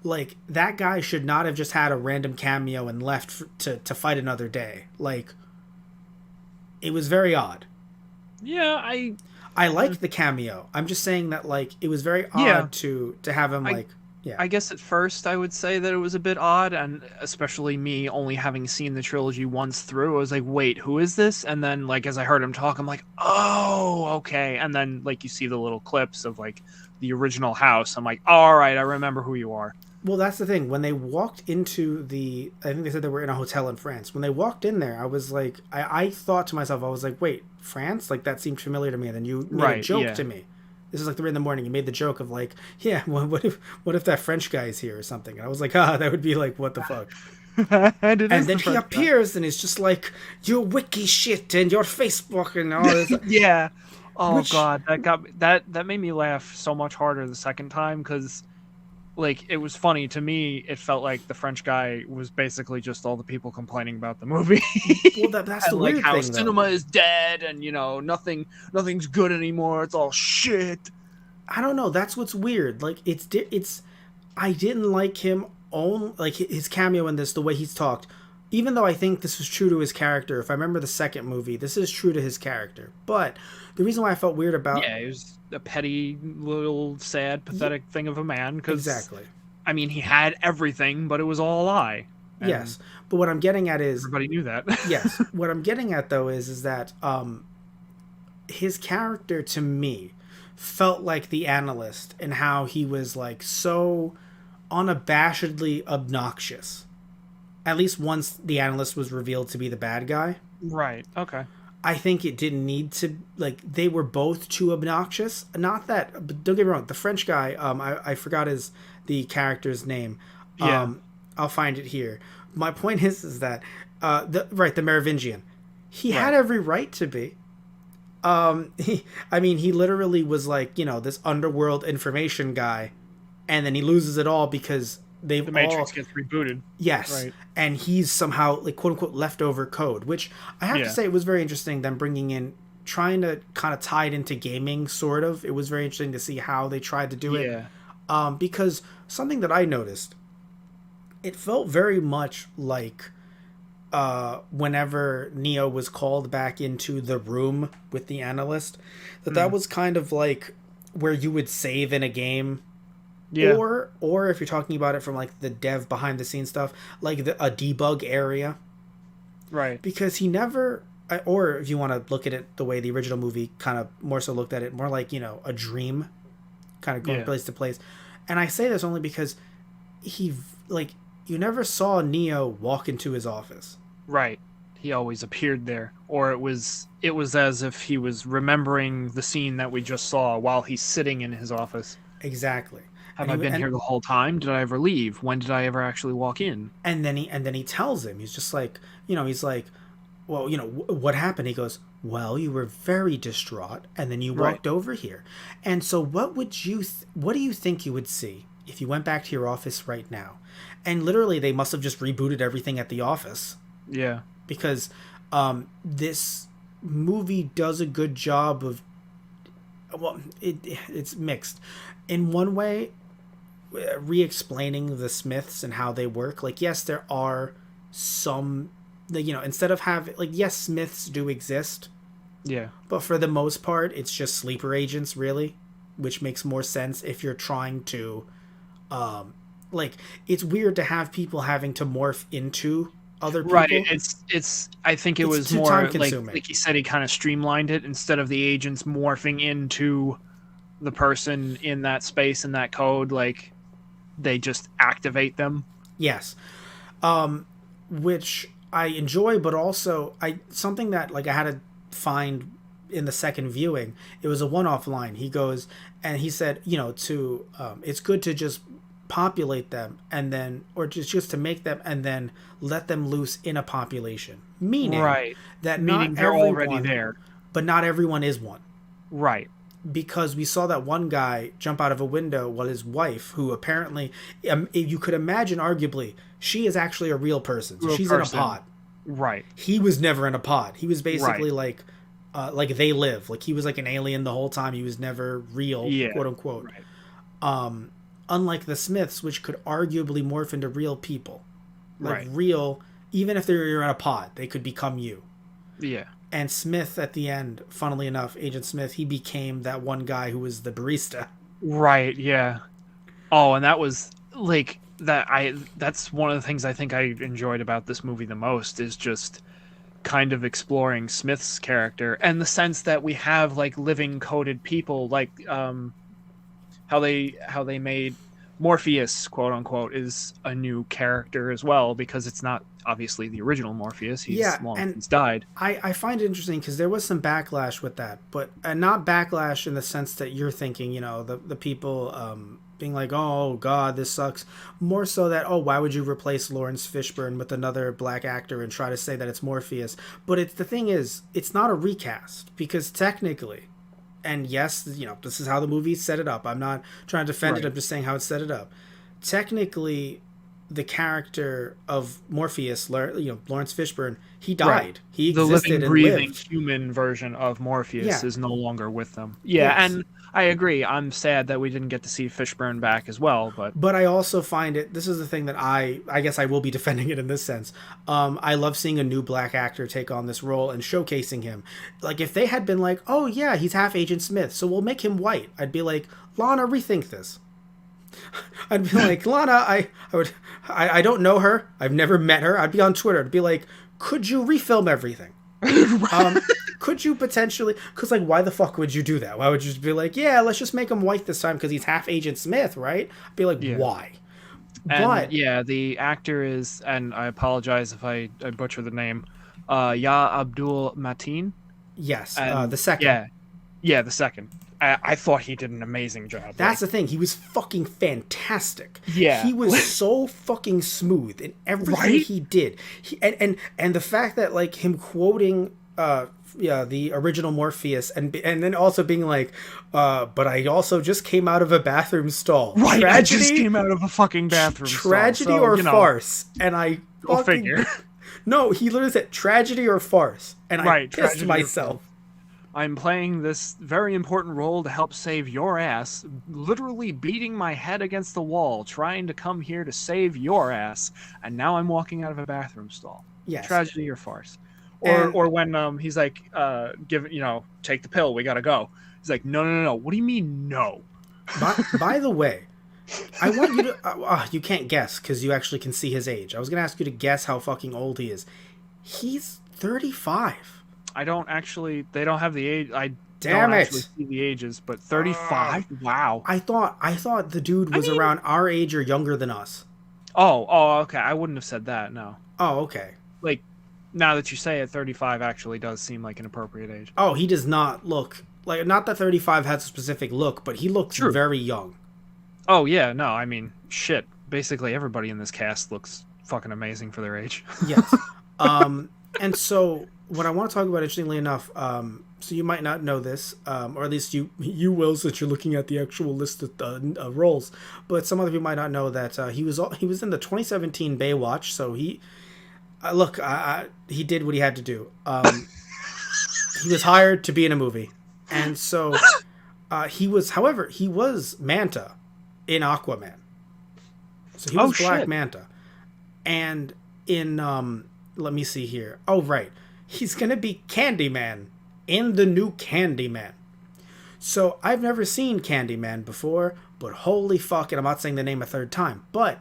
Like that guy should not have just had a random cameo and left to fight another day. Like it was very odd. Yeah, I liked the cameo. I'm just saying that like it was very yeah. odd to have him I like yeah. I guess at first I would say that it was a bit odd, and especially me only having seen the trilogy once through, I was like, wait, who is this? And then like as I heard him talk, I'm like, oh, okay. And then like you see the little clips of like the original house. I'm like, all right, I remember who you are. Well, that's the thing. When they walked into I think they said they were in a hotel in France. When they walked in there, I was like, I thought to myself, I was like, wait, France? Like that seemed familiar to me. And then you made a joke to me. This is like 3 a.m. You made the joke of like, yeah, well, what if that French guy is here or something? And I was like, that would be like, what the fuck? And then he appears and it's just like your wiki shit and your Facebook and all this. Yeah. Oh god, that made me laugh so much harder the second time because like it was funny to me. It felt like the French guy was basically just all the people complaining about the movie. Well, that's the like weird how thing, cinema though. is dead, and nothing's good anymore. It's all shit. I don't know. That's what's weird. Like it's I didn't like him own like his cameo in this, the way he's talked. Even though I think this was true to his character, if I remember the second movie, this is true to his character. But the reason why I felt weird about he was a petty, little, sad, pathetic thing of a man. Exactly. I mean, he had everything, but it was all a lie. Yes, but what I'm getting at is everybody knew that. Yes, what I'm getting at though is that his character to me felt like the analyst and how he was like so unabashedly obnoxious. At least once the analyst was revealed to be the bad guy. Right. Okay. I think it didn't need to, like, they were both too obnoxious. Not that, but don't get me wrong, the French guy, I forgot the character's name. Yeah. I'll find it here. My point is that, the Merovingian, he had every right to be. He literally was like, this underworld information guy, and then he loses it all because the Matrix gets rebooted. Yes, right. And he's somehow like quote unquote leftover code, which I have to say it was very interesting. Them bringing in, trying to kind of tie it into gaming, sort of. It was very interesting to see how they tried to do it. Because something that I noticed, it felt very much like whenever Neo was called back into the room with the analyst, that was kind of like where you would save in a game. Yeah. Or if you're talking about it from like the dev behind the scenes stuff, like a debug area. Right. Because he never, or if you want to look at it the way the original movie kind of more so looked at it, more like, a dream kind of going place to place. And I say this only because you never saw Neo walk into his office. Right. He always appeared there. Or it was as if he was remembering the scene that we just saw while he's sitting in his office. Exactly. Have I been here the whole time? Did I ever leave? When did I ever actually walk in? And then he tells him, he's just like, he's like, well, what happened? He goes, well, you were very distraught, and then you walked over here. And so what do you think you would see if you went back to your office right now? And literally they must have just rebooted everything at the office. Yeah. Because this movie does a good job of, well, it's mixed. In one way, re-explaining the Smiths and how they work. Like, yes, there are some, instead of having, like, yes, Smiths do exist. Yeah. But for the most part, it's just sleeper agents, really. which makes more sense if you're trying to, like, it's weird to have people having to morph into other people. Right. It's. I think it was too more time-consuming. like you said. He kind of streamlined it instead of the agents morphing into the person in that space in that code. Like they just activate them. Yes, which I enjoy, but also something that like I had to find in the second viewing. It was a one-off line. He goes and he said, to it's good to just populate them and then, or just to make them and then let them loose in a population. Meaning Right. that Meaning not they're everyone, already there. but not everyone is one. Right. Because we saw that one guy jump out of a window while his wife, who apparently, you could imagine arguably, she is actually a real person. So she's in a pod. Right. He was never in a pod. He was basically Right. like they live. Like he was like an alien the whole time. He was never real, quote unquote. Right. Unlike the Smiths, which could arguably morph into real people. Like Right. real, even if they're in a pod, they could become you. Yeah. And Smith at the end, funnily enough, Agent Smith, he became that one guy who was the barista. Right. Yeah. Oh, and that was like that. That's one of the things I think I enjoyed about this movie the most is just kind of exploring Smith's character and the sense that we have like living coded people, like how they made Morpheus, quote unquote, is a new character as well because it's not obviously the original Morpheus. He's long since died. I find it interesting because there was some backlash with that, but not backlash in the sense that you're thinking, the people being like, oh god, this sucks. More so that, oh, why would you replace Lawrence Fishburne with another black actor and try to say that it's Morpheus? But the thing is, it's not a recast because technically, and yes, this is how the movie set it up. I'm not trying to defend it. I'm just saying how it set it up. Technically, the character of Morpheus, Lawrence Fishburne, he died. Right. He existed, the living, breathing human version of Morpheus is no longer with them. Yes. And I agree. I'm sad that we didn't get to see Fishburne back as well, but I also find it. This is the thing that I guess I will be defending it in this sense. I love seeing a new black actor take on this role and showcasing him. Like if they had been like, oh yeah, he's half Agent Smith, so we'll make him white. I'd be like, Lana, rethink this. I'd be like, Lana, I don't know her. I've never met her. I'd be on Twitter. I'd be like, could you refilm everything? Could you potentially, because like why the fuck would you do that? Why would you just be like, yeah, let's just make him white this time because he's half Agent Smith, right? I'd be like, why? And but yeah, the actor is, and I apologize if I butcher the name, Ya Abdul Mateen. Yes, the second. Yeah, the second. I thought he did an amazing job. That's the thing. He was fucking fantastic. Yeah. He was so fucking smooth in everything he did. And the fact that like him quoting the original Morpheus and then also being like, but I also just came out of a bathroom stall. Right, I just came out of a fucking bathroom stall. Tragedy or farce? And I go figure. No, he literally said tragedy or farce. And I pissed myself. I'm playing this very important role to help save your ass, literally beating my head against the wall, trying to come here to save your ass, and now I'm walking out of a bathroom stall. Yes. Tragedy or farce. Or when he's like, take the pill, we gotta go. He's like, no. What do you mean, no? By the way, I want you to... you can't guess, because you actually can see his age. I was going to ask you to guess how fucking old he is. He's 35. I don't actually... They don't have the age... Damn it. Actually see the ages, but 35? Wow. I thought the dude was around our age or younger than us. Oh, okay. I wouldn't have said that, no. Oh, okay. Like, now that you say it, 35 actually does seem like an appropriate age. Oh, he does not look... Like, not that 35 has a specific look, but he looks very young. Oh, yeah, no, I mean, shit. Basically everybody in this cast looks fucking amazing for their age. Yes. And so... What I want to talk about, interestingly enough, so you might not know this, or at least you will, since you're looking at the actual list of roles. But some other people might not know that he was in the 2017 Baywatch. So he did what he had to do. He was hired to be in a movie, and so he was Manta in Aquaman. So he was Black Manta, and in let me see here. Oh right. He's going to be Candyman in the new Candyman. So I've never seen Candyman before, but holy fuck, and I'm not saying the name a third time, but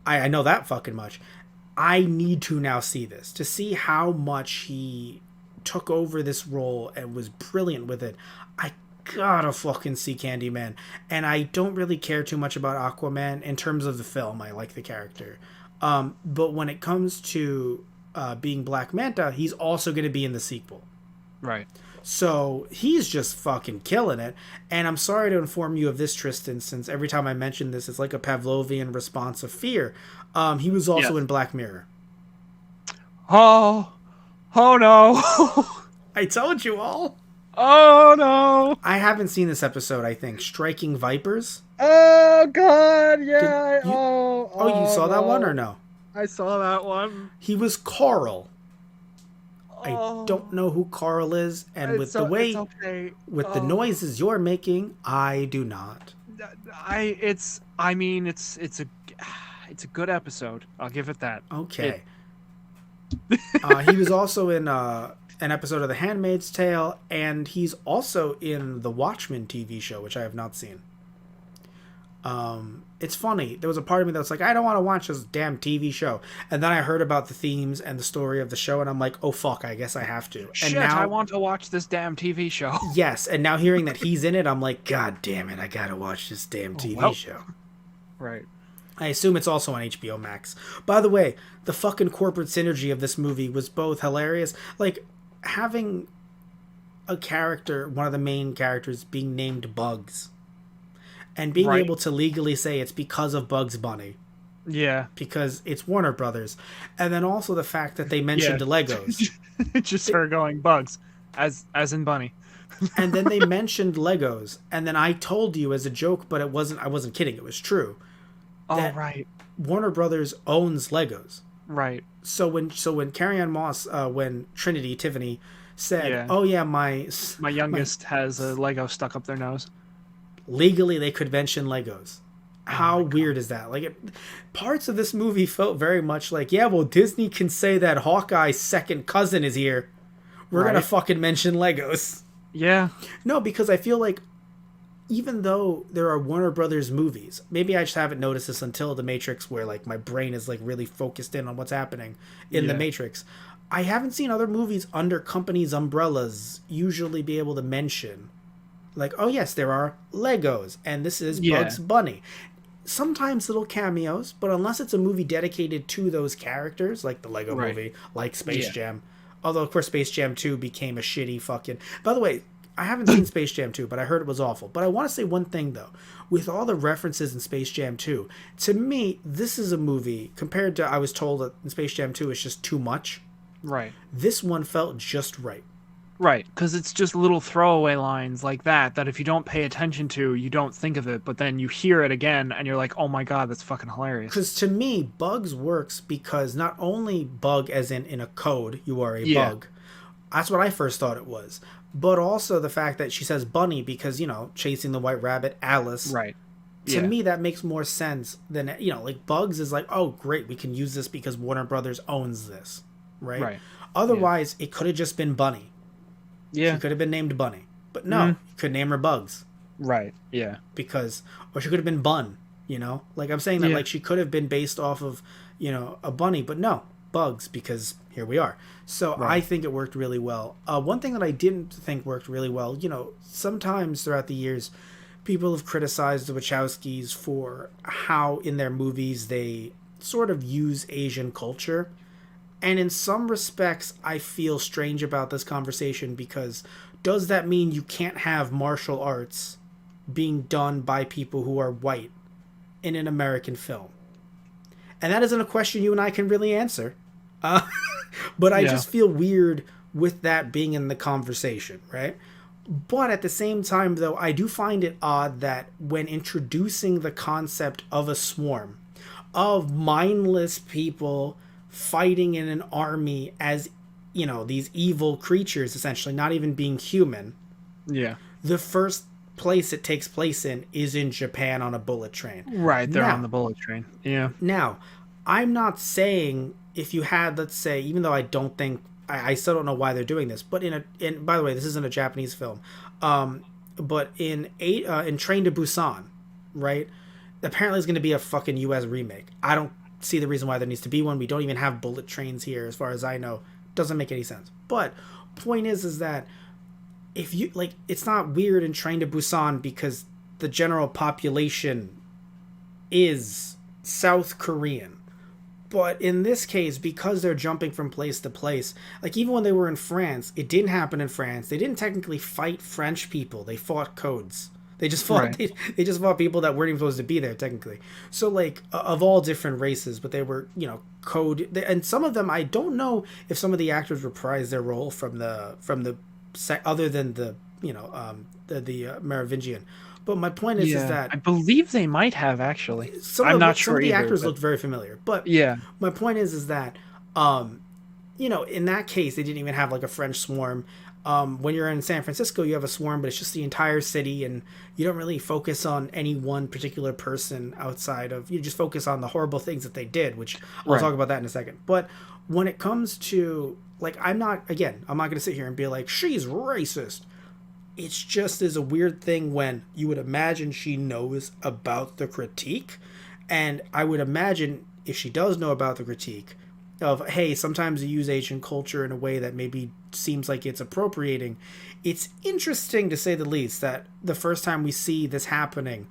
I know that fucking much. I need to now see this to see how much he took over this role and was brilliant with it. I gotta fucking see Candyman. And I don't really care too much about Aquaman in terms of the film. I like the character. But when it comes to being Black Manta, he's also going to be in the sequel. Right. So he's just fucking killing it. And I'm sorry to inform you of this, Tristan, since every time I mention this, it's like a Pavlovian response of fear. He was also in Black Mirror. Oh no. I told you all. Oh no. I haven't seen this episode, I think. Striking Vipers? Oh god, yeah. You saw that one or no? I saw that one. He was Carl. I don't know who Carl is, and with the noises you're making, I do not. It's a good episode. I'll give it that. Okay. He was also in an episode of The Handmaid's Tale, and he's also in the Watchmen TV show, which I have not seen. It's funny. There was a part of me that's like, I don't want to watch this damn TV show. And then I heard about the themes and the story of the show, and I'm like, oh fuck, I guess I have to. Shit, and now, I want to watch this damn TV show. Yes, and now hearing that he's in it, I'm like, god damn it, I gotta watch this damn TV show. Right. I assume it's also on HBO Max. By the way, the fucking corporate synergy of this movie was both hilarious. Like, having a character, one of the main characters, being named Bugs. And being able to legally say it's because of Bugs Bunny. Yeah. Because it's Warner Brothers. And then also the fact that they mentioned Legos. It's just her going Bugs, as in Bunny. And then they mentioned Legos. And then I told you as a joke, but I wasn't kidding, it was true. Oh, right. Warner Brothers owns Legos. Right. So when Carrie-Anne Moss, when Tiffany said, "Oh yeah, my youngest has a Lego stuck up their nose." Legally, they could mention Legos. How weird is that? Like, parts of this movie felt very much like, yeah, well, Disney can say that Hawkeye's second cousin is here. We're gonna fucking mention Legos. Yeah. No, because I feel like even though there are Warner Brothers movies, maybe I just haven't noticed this until The Matrix, where like my brain is like really focused in on what's happening in The Matrix. I haven't seen other movies under companies' umbrellas usually be able to mention, like, oh yes, there are Legos, and this is Bugs Bunny. Sometimes little cameos, but unless it's a movie dedicated to those characters, like the Lego movie, like Space Jam. Although, of course, Space Jam 2 became a shitty fucking... By the way, I haven't seen Space Jam 2, but I heard it was awful. But I want to say one thing, though. With all the references in Space Jam 2, to me, this is a movie, compared to I was told that in Space Jam 2 it's just too much. Right. This one felt just right. Right, because it's just little throwaway lines like that if you don't pay attention to, you don't think of it, but then you hear it again, and you're like, oh my god, that's fucking hilarious. Because to me, Bugs works because not only bug as in a code, you are a bug. That's what I first thought it was. But also the fact that she says bunny because, chasing the white rabbit, Alice. Right. To me, that makes more sense than, like, Bugs is like, oh, great, we can use this because Warner Brothers owns this. Right? Otherwise, it could have just been Bunny. Yeah. She could have been named Bunny. But no, you could name her Bugs. Right, yeah. Or she could have been Bun, Like, I'm saying that, like, she could have been based off of, a bunny, but no, Bugs, because here we are. So I think it worked really well. One thing that I didn't think worked really well, sometimes throughout the years, people have criticized the Wachowskis for how in their movies they sort of use Asian culture. And in some respects, I feel strange about this conversation because does that mean you can't have martial arts being done by people who are white in an American film? And that isn't a question you and I can really answer. But I just feel weird with that being in the conversation, right? But at the same time, though, I do find it odd that when introducing the concept of a swarm, of mindless people fighting in an army as, these evil creatures, essentially, not even being human. Yeah. The first place it takes place in is in Japan on a bullet train. Right, they're on the bullet train. Yeah. Now, I'm not saying if you had, let's say, even though I don't think, I still don't know why they're doing this, but by the way, this isn't a Japanese film. but in Train to Busan, right? Apparently, it's going to be a fucking U.S. remake. I don't see the reason why there needs to be one. We don't even have bullet trains here, as far as I know. Doesn't make any sense. But point is that if you like, it's not weird in Train to Busan because the general population is South Korean. But in this case, because they're jumping from place to place, like even when they were in France, it didn't happen in France. They didn't technically fight French people. They fought codes. They just fought. Right. They just fought people that weren't even supposed to be there technically. So like of all different races, but they were code. And some of them, I don't know if some of the actors reprised their role from the other than the the Merovingian. But my point is that I believe they might have actually. I'm not sure some of the either, actors but... looked very familiar. But yeah, my point is that in that case they didn't even have like a French swarm. When you're in San Francisco, you have a swarm, but it's just the entire city, and you don't really focus on any one particular person outside of, you just focus on the horrible things that they did, which I'll talk about that in a second. But when it comes to, like, I'm not going to sit here and be like, she's racist. It's just is a weird thing when you would imagine she knows about the critique. And I would imagine if she does know about the critique of, hey, sometimes you use Asian culture in a way that maybe seems like it's appropriating. It's interesting, to say the least, that the first time we see this happening,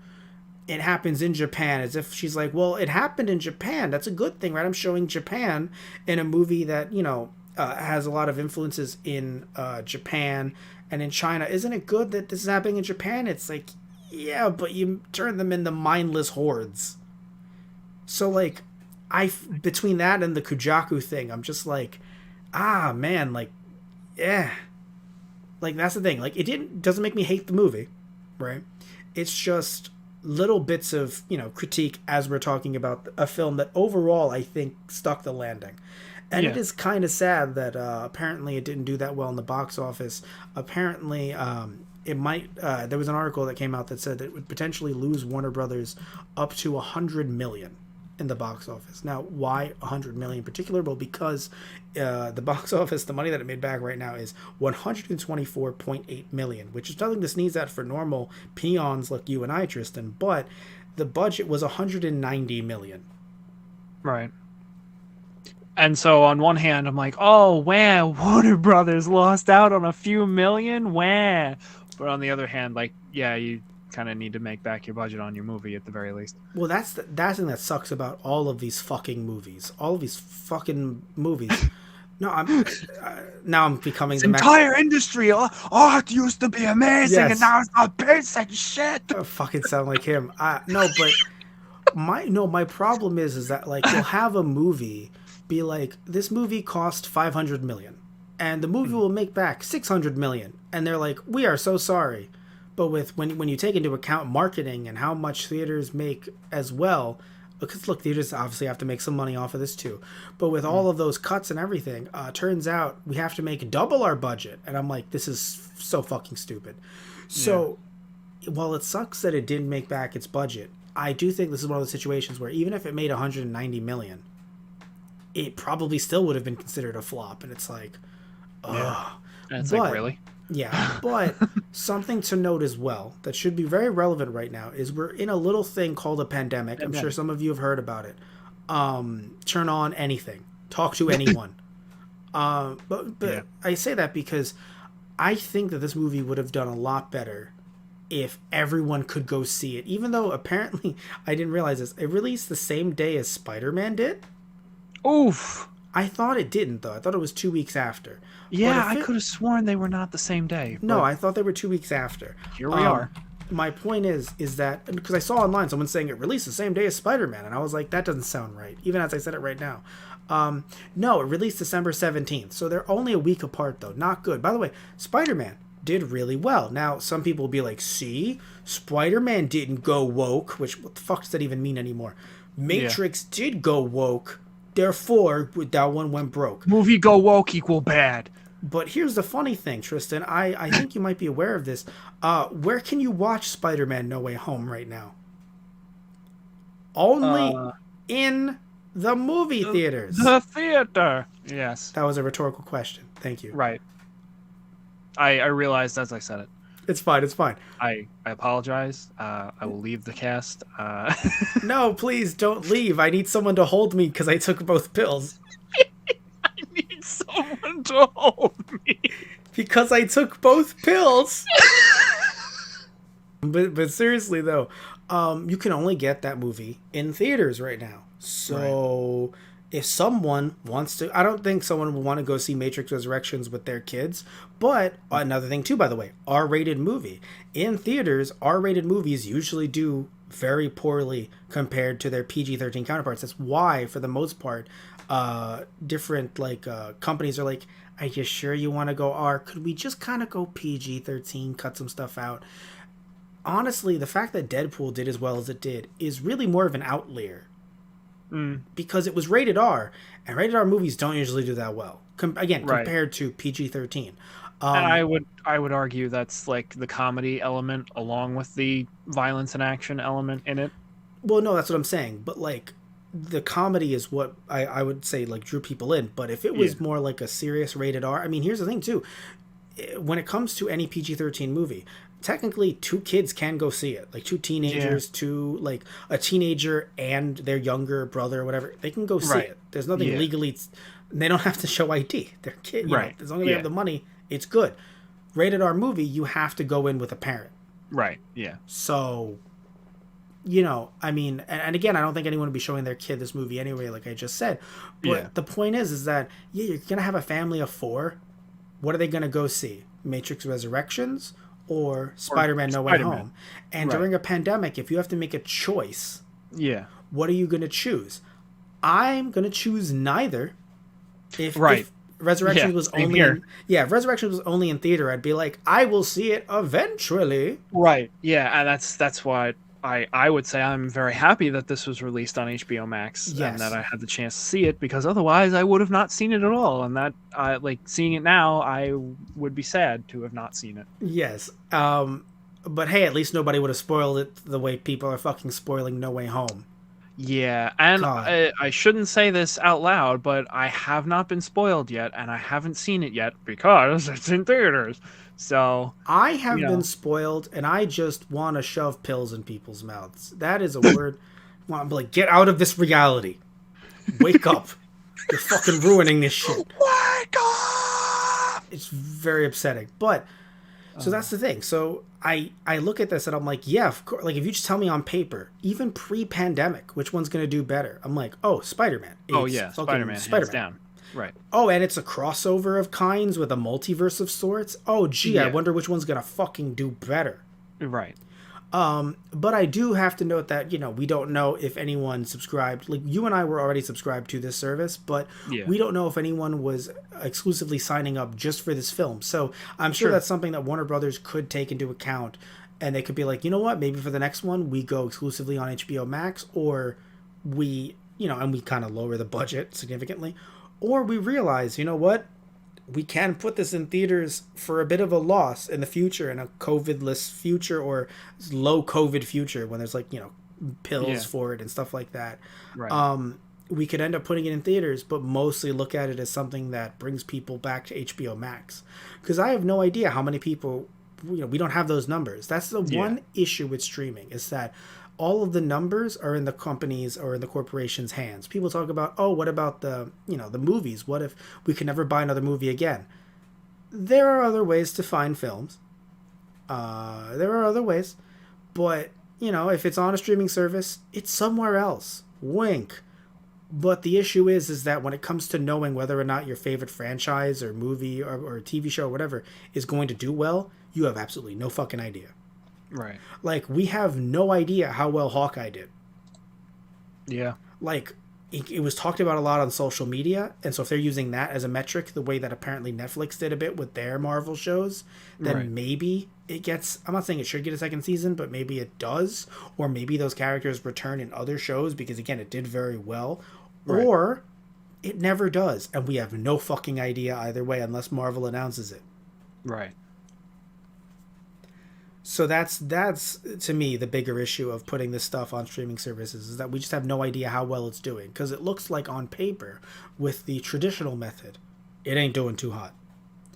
it happens in Japan, as if she's like, well, it happened in Japan. That's a good thing, right? I'm showing Japan in a movie that, has a lot of influences in Japan and in China. Isn't it good that this is happening in Japan? It's like, yeah, but you turn them into mindless hordes. So, like, between that and the Kujaku thing, I'm just like, man, like, yeah. Like, that's the thing. Like, doesn't make me hate the movie, right? It's just little bits of, critique as we're talking about a film that overall I think stuck the landing. And it is kind of sad that apparently it didn't do that well in the box office. Apparently, it might. There was an article that came out that said that it would potentially lose Warner Brothers up to $100 million in the box office. Now, why $100 million in particular? Well, because the box office, the money that it made back right now is $124.8 million, which is nothing to sneeze at for normal peons like you and I, Tristan. But the budget was $190 million. Right. And so on one hand, I'm like, oh, wow, Warner Brothers lost out on a few million, wow. But on the other hand, like, yeah, you kind of need to make back your budget on your movie at the very least. Well, that's the thing that sucks about all of these fucking movies. All of these fucking movies. No, now I'm becoming the entire industry. Art used to be amazing, and now it's a piece of shit. I fucking sound like him. No, but my problem is that, like, you'll have a movie be like, this movie cost $500 million and the movie will make back $600 million, and they're like, we are so sorry. But when you take into account marketing and how much theaters make as well, because look, theaters obviously have to make some money off of this too, but with all of those cuts and everything, turns out we have to make double our budget, and I'm like, this is so fucking stupid. So while it sucks that it didn't make back its budget, I do think this is one of those situations where even if it made $190 million, it probably still would have been considered a flop. And it's like, ugh. And it's like, really? Yeah, but something to note as well that should be very relevant right now is we're in a little thing called a pandemic. I'm sure some of you have heard about it. Turn on anything. Talk to anyone. But I say that because I think that this movie would have done a lot better if everyone could go see it. Even though apparently, I didn't realize this, it released the same day as Spider-Man did. Oof. I thought it didn't, though. I thought it was 2 weeks after. Yeah, I could have sworn they were not the same day. No, I thought they were 2 weeks after. Here we are. My point is that, because I saw online someone saying it released the same day as Spider-Man, and I was like, that doesn't sound right, even as I said it right now. No, it released December 17th, so they're only a week apart, though. Not good. By the way, Spider-Man did really well. Now, some people will be like, see, Spider-Man didn't go woke, which, what the fuck does that even mean anymore? Matrix did go woke. Therefore, that one went broke. Movie go woke equal bad. But here's the funny thing, Tristan. I think you might be aware of this. Where can you watch Spider-Man No Way Home right now? Only in the movie theaters. The theater. Yes. That was a rhetorical question. Thank you. Right. I realized as I said it. It's fine. It's fine. I apologize. I will leave the cast. No, please don't leave. I need someone to hold me because I took both pills. I need someone to hold me. Because I took both pills. But seriously though, you can only get that movie in theaters right now. So if someone wants to, I don't think someone will want to go see Matrix Resurrections with their kids. But another thing too, by the way, R-rated movie in theaters. R-rated movies usually do very poorly compared to their PG-13 counterparts. That's why, for the most part, different companies are like, "Are you sure you want to go R? Could we just kind of go PG-13, cut some stuff out?" Honestly, the fact that Deadpool did as well as it did is really more of an outlier. Because it was rated R, and rated R movies don't usually do that well. Compared to PG-13. And I would argue that's like the comedy element along with the violence and action element in it. Well, no, that's what I'm saying. But like, the comedy is what I would say like drew people in. But if it was more like a serious rated R, I mean, here's the thing too. When it comes to any PG-13 movie, technically 2 kids can go see it. Like 2 teenagers, like a teenager and their younger brother or whatever, they can go see it. There's nothing legally, they don't have to show ID. They're kids, right? As long as they have the money, it's good. Rated R movie, you have to go in with a parent. Right. Yeah. So, I mean, and again, I don't think anyone would be showing their kid this movie anyway, like I just said. But the point is that you're gonna have a family of 4. What are they gonna go see? Matrix Resurrections or Spider-Man No Way Home? And during a pandemic, if you have to make a choice, what are you gonna choose? I'm gonna choose neither. If Resurrections was only if Resurrections was only in theater, I'd be like, I will see it eventually. Right. Yeah, and that's why I would say I'm very happy that this was released on HBO Max and that I had the chance to see it, because otherwise I would have not seen it at all. And that seeing it now, I would be sad to have not seen it. Yes. But hey, at least nobody would have spoiled it the way people are fucking spoiling No Way Home. Yeah, and I shouldn't say this out loud, but I have not been spoiled yet, and I haven't seen it yet because it's in theaters. So I have been spoiled, and I just want to shove pills in people's mouths. That is a word. I'm like, get out of this reality. Wake up. You're fucking ruining this shit. Wake up! It's very upsetting. But, so that's the thing. So I look at this and I'm like, yeah, of course. Like, if you just tell me on paper, even pre-pandemic, which one's going to do better? I'm like, oh, Spider-Man. Spider-Man. Hands down. Right. Oh, and it's a crossover of kinds with a multiverse of sorts. Oh, gee, I wonder which one's gonna fucking do better. Right. But I do have to note that, we don't know if anyone subscribed. Like, you and I were already subscribed to this service, but we don't know if anyone was exclusively signing up just for this film. So I'm sure that's something that Warner Brothers could take into account. And they could be like, you know what, maybe for the next one, we go exclusively on HBO Max, or we, and we kind of lower the budget significantly. Or we realize, you know what, we can put this in theaters for a bit of a loss in the future, in a COVID-less future or low COVID future, when there's pills for it and stuff like that. Right. We could end up putting it in theaters, but mostly look at it as something that brings people back to HBO Max. Because I have no idea how many people, we don't have those numbers. That's the one issue with streaming, is that all of the numbers are in the companies or in the corporation's hands. People talk about, oh, what about the movies? What if we can never buy another movie again? There are other ways to find films. There are other ways. But, if it's on a streaming service, it's somewhere else. Wink. But the issue is that when it comes to knowing whether or not your favorite franchise or movie or TV show or whatever is going to do well, you have absolutely no fucking idea. Right. Like, we have no idea how well Hawkeye did. Yeah. Like, it was talked about a lot on social media, and so if they're using that as a metric, the way that apparently Netflix did a bit with their Marvel shows, then maybe it gets, I'm not saying it should get a second season, but maybe it does, or maybe those characters return in other shows, because again, it did very well, or it never does, and we have no fucking idea either way unless Marvel announces it. Right. So that's to me the bigger issue of putting this stuff on streaming services, is that we just have no idea how well it's doing, because it looks like on paper with the traditional method it ain't doing too hot.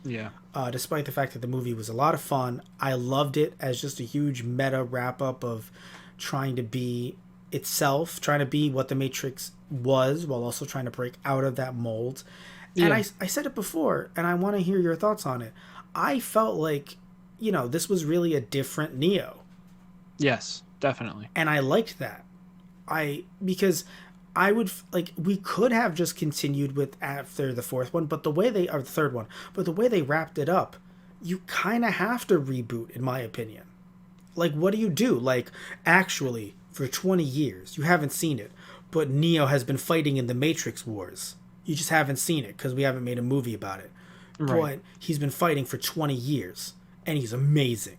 Yeah. Despite the fact that the movie was a lot of fun. I loved it as just a huge meta wrap up of trying to be itself, trying to be what the Matrix was, while also trying to break out of that mold. And Yeah. I said it before, and I want to hear your thoughts on it. I felt like, this was really a different Neo, Yes, definitely. and I liked that. Because I would like we could have just continued with after the fourth one, but the way they or the third one, but the way they wrapped it up, you kind of have to reboot, in my opinion. Like, what do you do? Like, actually, for 20 years, you haven't seen it, but Neo has been fighting in the Matrix Wars. You just haven't seen it because we haven't made a movie about it. Right. But he's been fighting for 20 years, and he's amazing.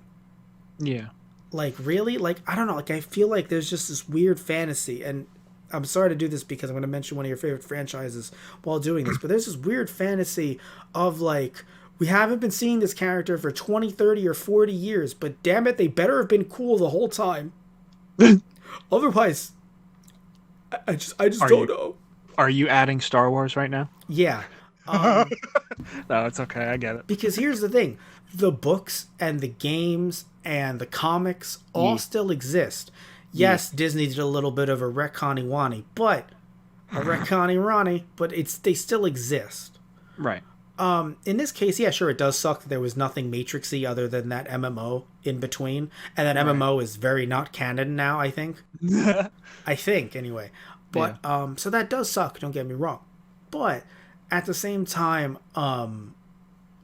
Yeah. Like, really? Like, I don't know. Like, I feel like there's just this weird fantasy, and I'm sorry to do this because I'm going to mention one of your favorite franchises while doing this, but there's this weird fantasy of, like, we haven't been seeing this character for 20, 30, or 40 years, but damn it, they better have been cool the whole time. Otherwise, I just don't know. Are you adding Star Wars right now? Yeah. No, it's okay. I get it. Because here's the thing. The books and the games and the comics all still exist. Yes, Disney did a little bit of a retconny-wani, but they still exist. Right. In this case, yeah, sure, it does suck that there was nothing Matrixy other than that MMO in between, and that MMO is very not canon now, I think. I think, anyway. But, so that does suck, don't get me wrong. But, at the same time,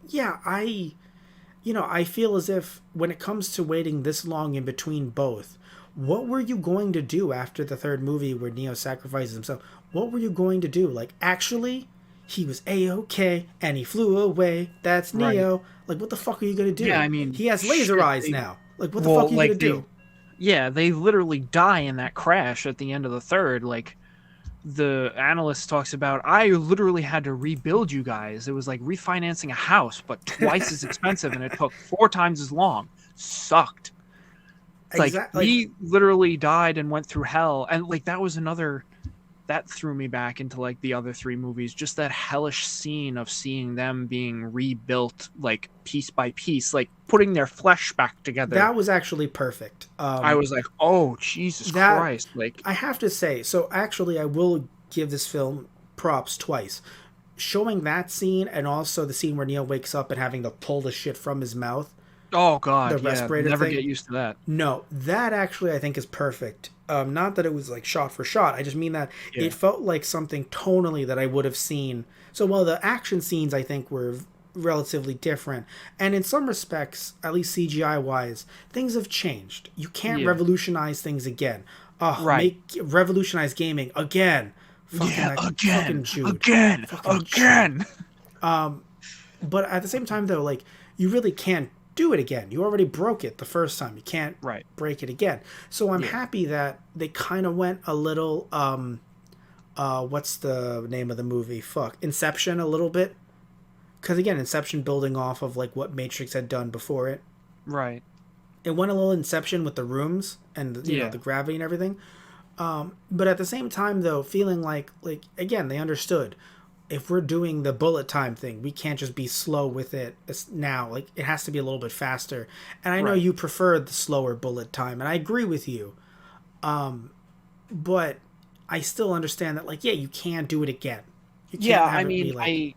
yeah, I feel as if when it comes to waiting this long in between both, what were you going to do after the third movie where Neo sacrifices himself? What were you going to do? Like, actually, he was A-okay, and he flew away. That's Neo. Right. Like, what the fuck are you going to do? Yeah, I mean... He has laser eyes now. Like, what the fuck are you going to do? Yeah, they literally die in that crash at the end of the third. Like, the analyst talks about, I literally had to rebuild you guys. It was like refinancing a house, but twice as expensive, and it took 4 times as long. Sucked. It's like, we literally died and went through hell. And, like, that was another... That threw me back into, like, the other 3 movies. Just that hellish scene of seeing them being rebuilt, like, piece by piece. Like, putting their flesh back together. That was actually perfect. I was like, oh, Jesus Christ. Like, I have to say, so actually I will give this film props twice. Showing that scene and also the scene where Neo wakes up and having to pull the shit from his mouth. Oh, God, the respirator never thing. Get used to that. No, that actually I think is perfect. Not that it was like shot for shot. I just mean that it felt like something tonally that I would have seen. So while the action scenes I think were relatively different, and in some respects, at least CGI wise, things have changed. You can't revolutionize things again. Revolutionize gaming again. Fucking Jude. Again. But at the same time though, like, you really can't do it again. You already broke it the first time. You can't break it again. So I'm happy that they kind of went a little what's the name of the movie? Inception a little bit. Because again, Inception building off of like what Matrix had done before it. Right. It went a little Inception with the rooms and you know, the gravity and everything. But at the same time though, feeling like again, they understood. If we're doing the bullet time thing, we can't just be slow with it now. Like, it has to be a little bit faster. And I know you prefer the slower bullet time, and I agree with you. But I still understand that, like, you can't do it again. You can't I mean,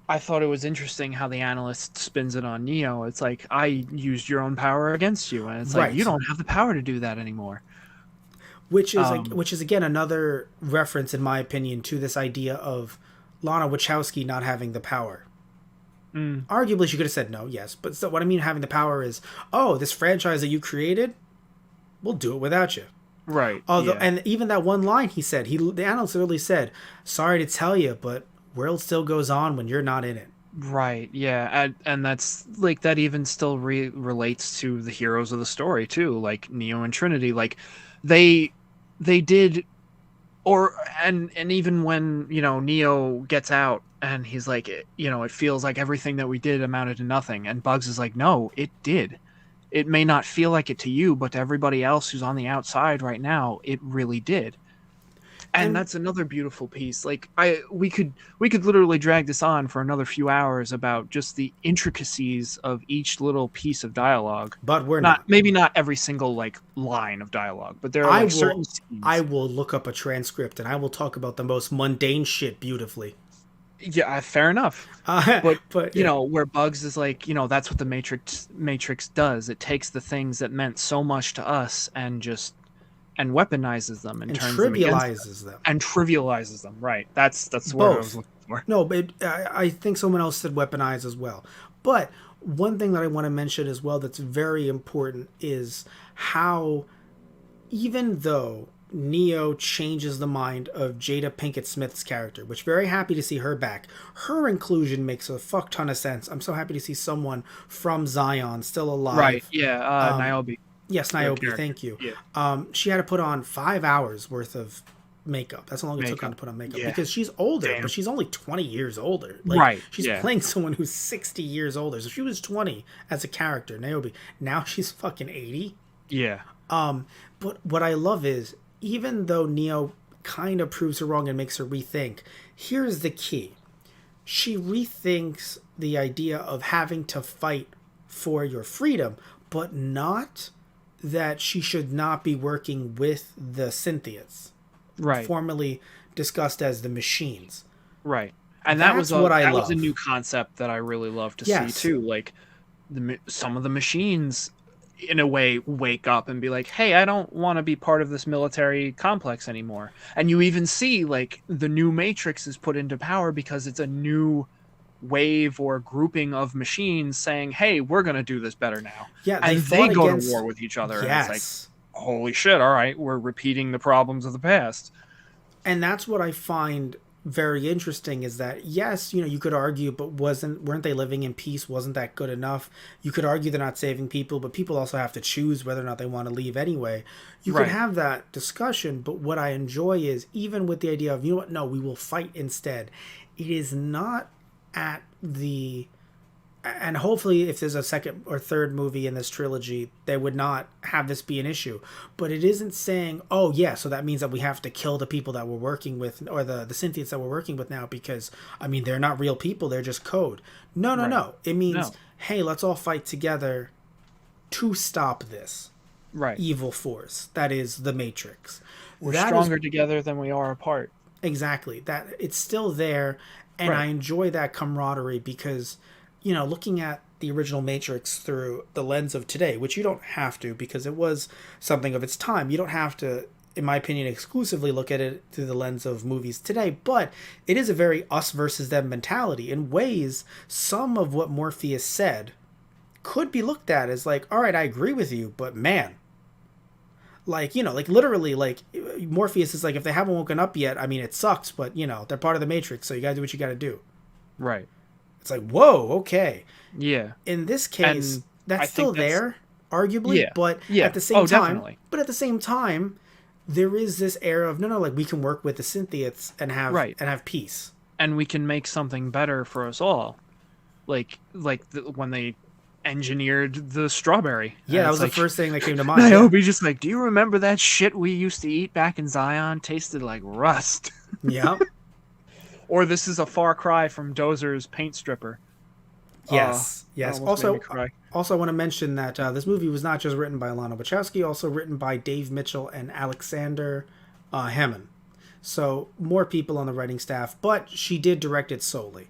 I thought it was interesting how the analyst spins it on Neo. It's like, I used your own power against you, and it's like, you don't have the power to do that anymore. Which is again another reference, in my opinion, to this idea of Lana Wachowski not having the power. Arguably, she could have said no, yes. But so what I mean having the power is, this franchise that you created, we'll do it without you. Right. And even that one line he said, the analyst literally said, sorry to tell you, but world still goes on when you're not in it. Right, yeah. And that's, like, that even still relates to the heroes of the story, too. Like, Neo and Trinity. Like, they did... and even when, you know, Neo gets out and he's like, you know, it feels like everything that we did amounted to nothing. And Bugs is like, no, it did. It may not feel like it to you, but to everybody else who's on the outside right now, it really did. And that's another beautiful piece. Like we could literally drag this on for another few hours about just the intricacies of each little piece of dialogue. but we're Not not. maybe not every single like line of dialogue, but there are I like will certain I scenes. will look up a transcript and I will talk about the most mundane shit beautifully. Yeah, fair enough. But But yeah, where Bugs is like, that's what the Matrix does. It takes the things that meant so much to us and just and weaponizes them and and turns them against us trivializes them. and trivializes them. Right. That's the word I was Both. looking for. No, but I think someone else said weaponize as well. But one thing that I want to mention as well that's very important is how, even though Neo changes the mind of Jada Pinkett Smith's character, which very happy to see her back. Her inclusion makes a fuck ton of sense. I'm so happy to see someone from Zion still Right. alive. Yeah. Um, Niobe, yes, the Niobe, character. thank you. Yeah. She had to put on 5 hours worth of makeup. That's how long it took her to Makeup. put on makeup Yeah. because she's older, but Damn. she's only 20 years older. Like Right. she's Yeah. playing someone who's 60 years older. So she was 20 as a character, Niobe. Now she's fucking 80. Yeah. But what I love is, even though Neo kind of proves her wrong and makes her rethink, here's the key. She rethinks the idea of having to fight for your freedom, but not that she should not be working with the Synthians, Right. formerly discussed as the machines. Right. And That's what I that love. was a new concept that I really love to Yes. see too. Like some of the machines in a way wake up and be like, "Hey, I don't want to be part of this military complex anymore." And you even see like the new Matrix is put into power because it's a new wave or grouping of machines saying, "Hey, we're going to do this better now." Yeah, And they fought go against... to war with each other and Yes. it's like, "Holy shit, all right, we're repeating the problems of the past." And that's what I find very interesting is that, yes, you could argue, but weren't they living in peace? Wasn't that good enough? You could argue they're not saving people, but people also have to choose whether or not they want to leave anyway. You Right. could have that discussion, but what I enjoy is, even with the idea of, you know what, no, we will fight instead, it is not at the... And hopefully, if there's a second or third movie in this trilogy, they would not have this be an issue. But it isn't saying, oh, yeah, so that means that we have to kill the people that we're working with, or the Synthians that we're working with now, because, I mean, they're not real people, they're just code. No. Right. It means, No. hey, let's all fight together to stop this Right. evil force that is the Matrix. We're That is stronger together than we are apart. exactly that. It's still there, and Right. I enjoy that camaraderie because... looking at the original Matrix through the lens of today, which you don't have to because it was something of its time. You don't have to, in my opinion, exclusively look at it through the lens of movies today, but it is a very us versus them mentality. In ways, some of what Morpheus said could be looked at as like, all right, I agree with you, but man, like, literally, like, Morpheus is like, if they haven't woken up yet, I mean, it sucks, but, they're part of the Matrix, so you gotta do what you gotta do. Right. It's like, whoa, okay. Yeah. In this case, And I that's think still there, arguably, Yeah. but Yeah. at the same time, definitely. but at the same time, there is this air of no, like we can work with the Synthians and have Right. peace. And we can make something better for us all. Like when they engineered the strawberry. Yeah, And that it's was like, the first thing that came to mind. Niobe just like, do you remember that shit we used to eat back in Zion? Tasted like rust. Yeah. Or this is a far cry from Dozer's paint stripper. Yes. That Yes. almost made me Also, cry. I want to mention that this movie was not just written by Alana Wachowski, also written by Dave Mitchell and Alexander Hammond. So more people on the writing staff, but she did direct it solely.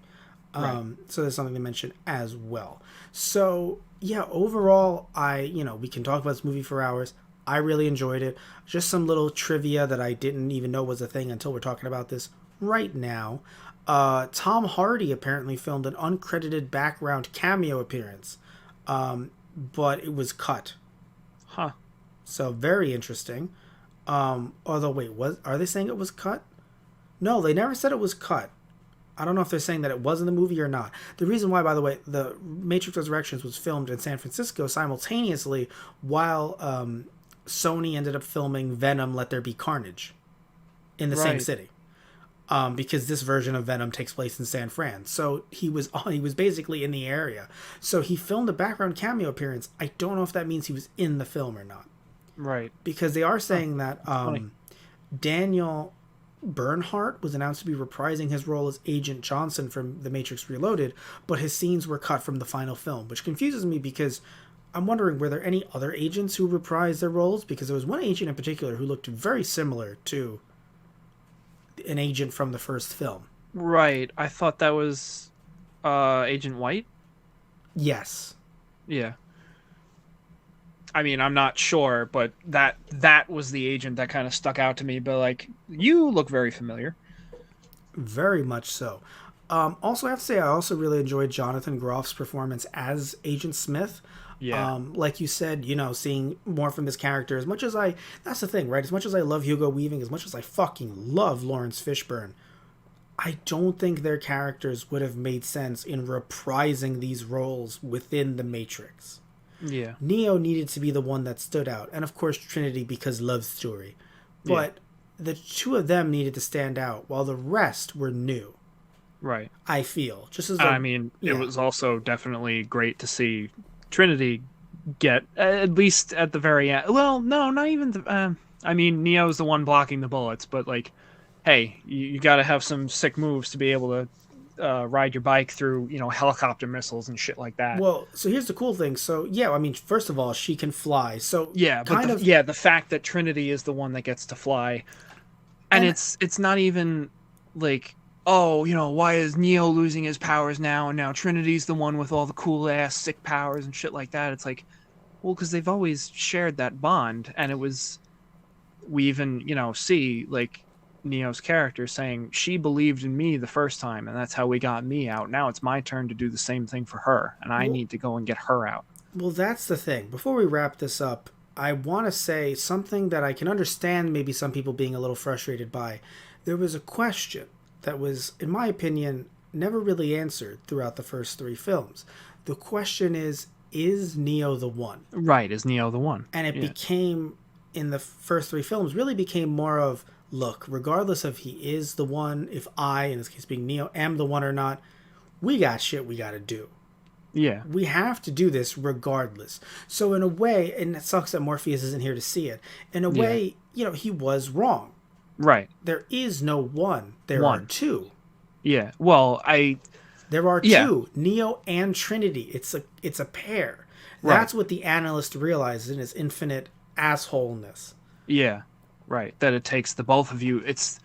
So there's something to mention as well. So yeah, overall, we can talk about this movie for hours. I really enjoyed it. Just some little trivia that I didn't even know was a thing until we're talking about this right now. Tom Hardy apparently filmed an uncredited background cameo appearance, but it was cut. Huh. So very interesting. Although wait, are they saying it was cut? No, they never said it was cut. I don't know if they're saying that it was in the movie or not. The reason why, by the way, the Matrix Resurrections was filmed in San Francisco simultaneously while Sony ended up filming Venom: Let There Be Carnage in the same city. Because this version of Venom takes place in San Fran. So he was basically in the area. So he filmed a background cameo appearance. I don't know if that means he was in the film or not. Right. Because they are saying that funny. Daniel Bernhardt was announced to be reprising his role as Agent Johnson from The Matrix Reloaded, but his scenes were cut from the final film, which confuses me because I'm wondering, were there any other agents who reprised their roles? Because there was one agent in particular who looked very similar to an agent from the first film. Right. I thought that was Agent White. Yes. Yeah. I mean, I'm not sure, but that was the agent that kind of stuck out to me. But like, you look very familiar. Very much so. Also, I have to say, I also really enjoyed Jonathan Groff's performance as Agent Smith. Yeah. Like you said, seeing more from this character. As much as that's the thing, right? As much as I love Hugo Weaving, as much as I fucking love Lawrence Fishburne, I don't think their characters would have made sense in reprising these roles within the Matrix. Yeah. Neo needed to be the one that stood out, and of course Trinity because love story. But the two of them needed to stand out, while the rest were new. Right. I feel just as it was also definitely great to see Trinity get at least at the very end. Well, no, not even. Neo's the one blocking the bullets, but like, hey, you got to have some sick moves to be able to ride your bike through, helicopter missiles and shit like that. Well, so here's the cool thing. So first of all, she can fly. So the fact that Trinity is the one that gets to fly, and it's not even like, oh, why is Neo losing his powers now, and now Trinity's the one with all the cool ass sick powers and shit like that. It's like, well, because they've always shared that bond, and we even see like Neo's character saying she believed in me the first time, and that's how we got me out. Now it's my turn to do the same thing for her, and I need to go and get her out. Well, that's the thing. Before we wrap this up, I want to say something that I can understand maybe some people being a little frustrated by. There was a question that was, in my opinion, never really answered throughout the first three films. The question is Neo the one? Right, is Neo the one? And it became, in the first three films, really became more of, look, regardless of he is the one, if I, in this case being Neo, am the one or not, we got shit we got to do. Yeah. We have to do this regardless. So in a way, and it sucks that Morpheus isn't here to see it, in a way, he was wrong. Right. There is no one. There are two. Yeah. Well, there are two, Neo and Trinity. It's a pair. Right. That's what the analyst realizes in his infinite assholeness. Yeah. Right. That it takes the both of you. It's,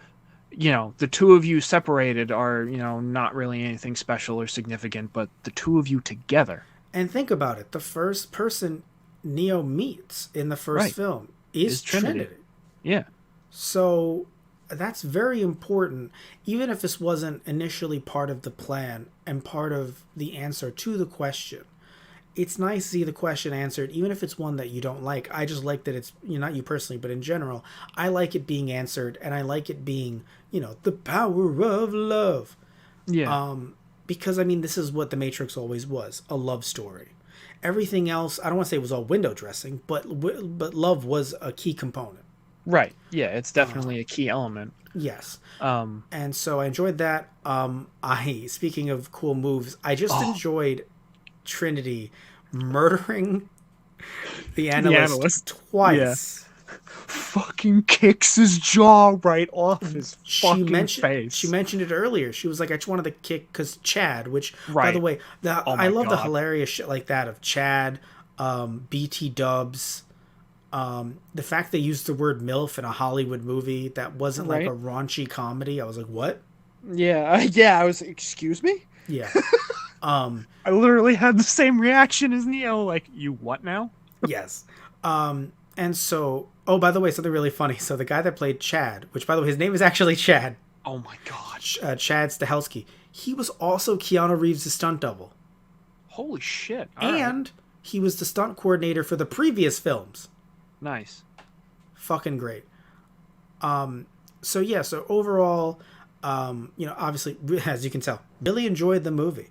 the two of you separated are, not really anything special or significant, but the two of you together. And think about it. The first person Neo meets in the first film is Trinity. Yeah. So that's very important, even if this wasn't initially part of the plan and part of the answer to the question. It's nice to see the question answered, even if it's one that you don't like. I just like that it's, not you personally, but in general, I like it being answered, and I like it being, the power of love. Yeah. Because, this is what The Matrix always was, a love story. Everything else, I don't want to say it was all window dressing, but love was a key component. Right. Yeah, it's definitely a key element. Yes. And so I enjoyed that. Speaking of cool moves, I just enjoyed Trinity murdering the analyst twice. Yeah. Fucking kicks his jaw right off his face. She mentioned it earlier. She was like, I just wanted to kick because Chad, which, by the way, I love the hilarious shit like that of Chad, BT Dubs, the fact they used the word MILF in a Hollywood movie that wasn't like a raunchy comedy. I was like, what? Yeah. I was, excuse me? Yeah. I literally had the same reaction as Neo, like, you what now? Yes. And so, by the way, something really funny. So the guy that played Chad, which, by the way, his name is actually Chad. Oh my god. Chad Stahelski. He was also Keanu Reeves' stunt double. Holy shit. And he was the stunt coordinator for the previous films. Nice. Fucking great. So overall, obviously, as you can tell, really enjoyed the movie.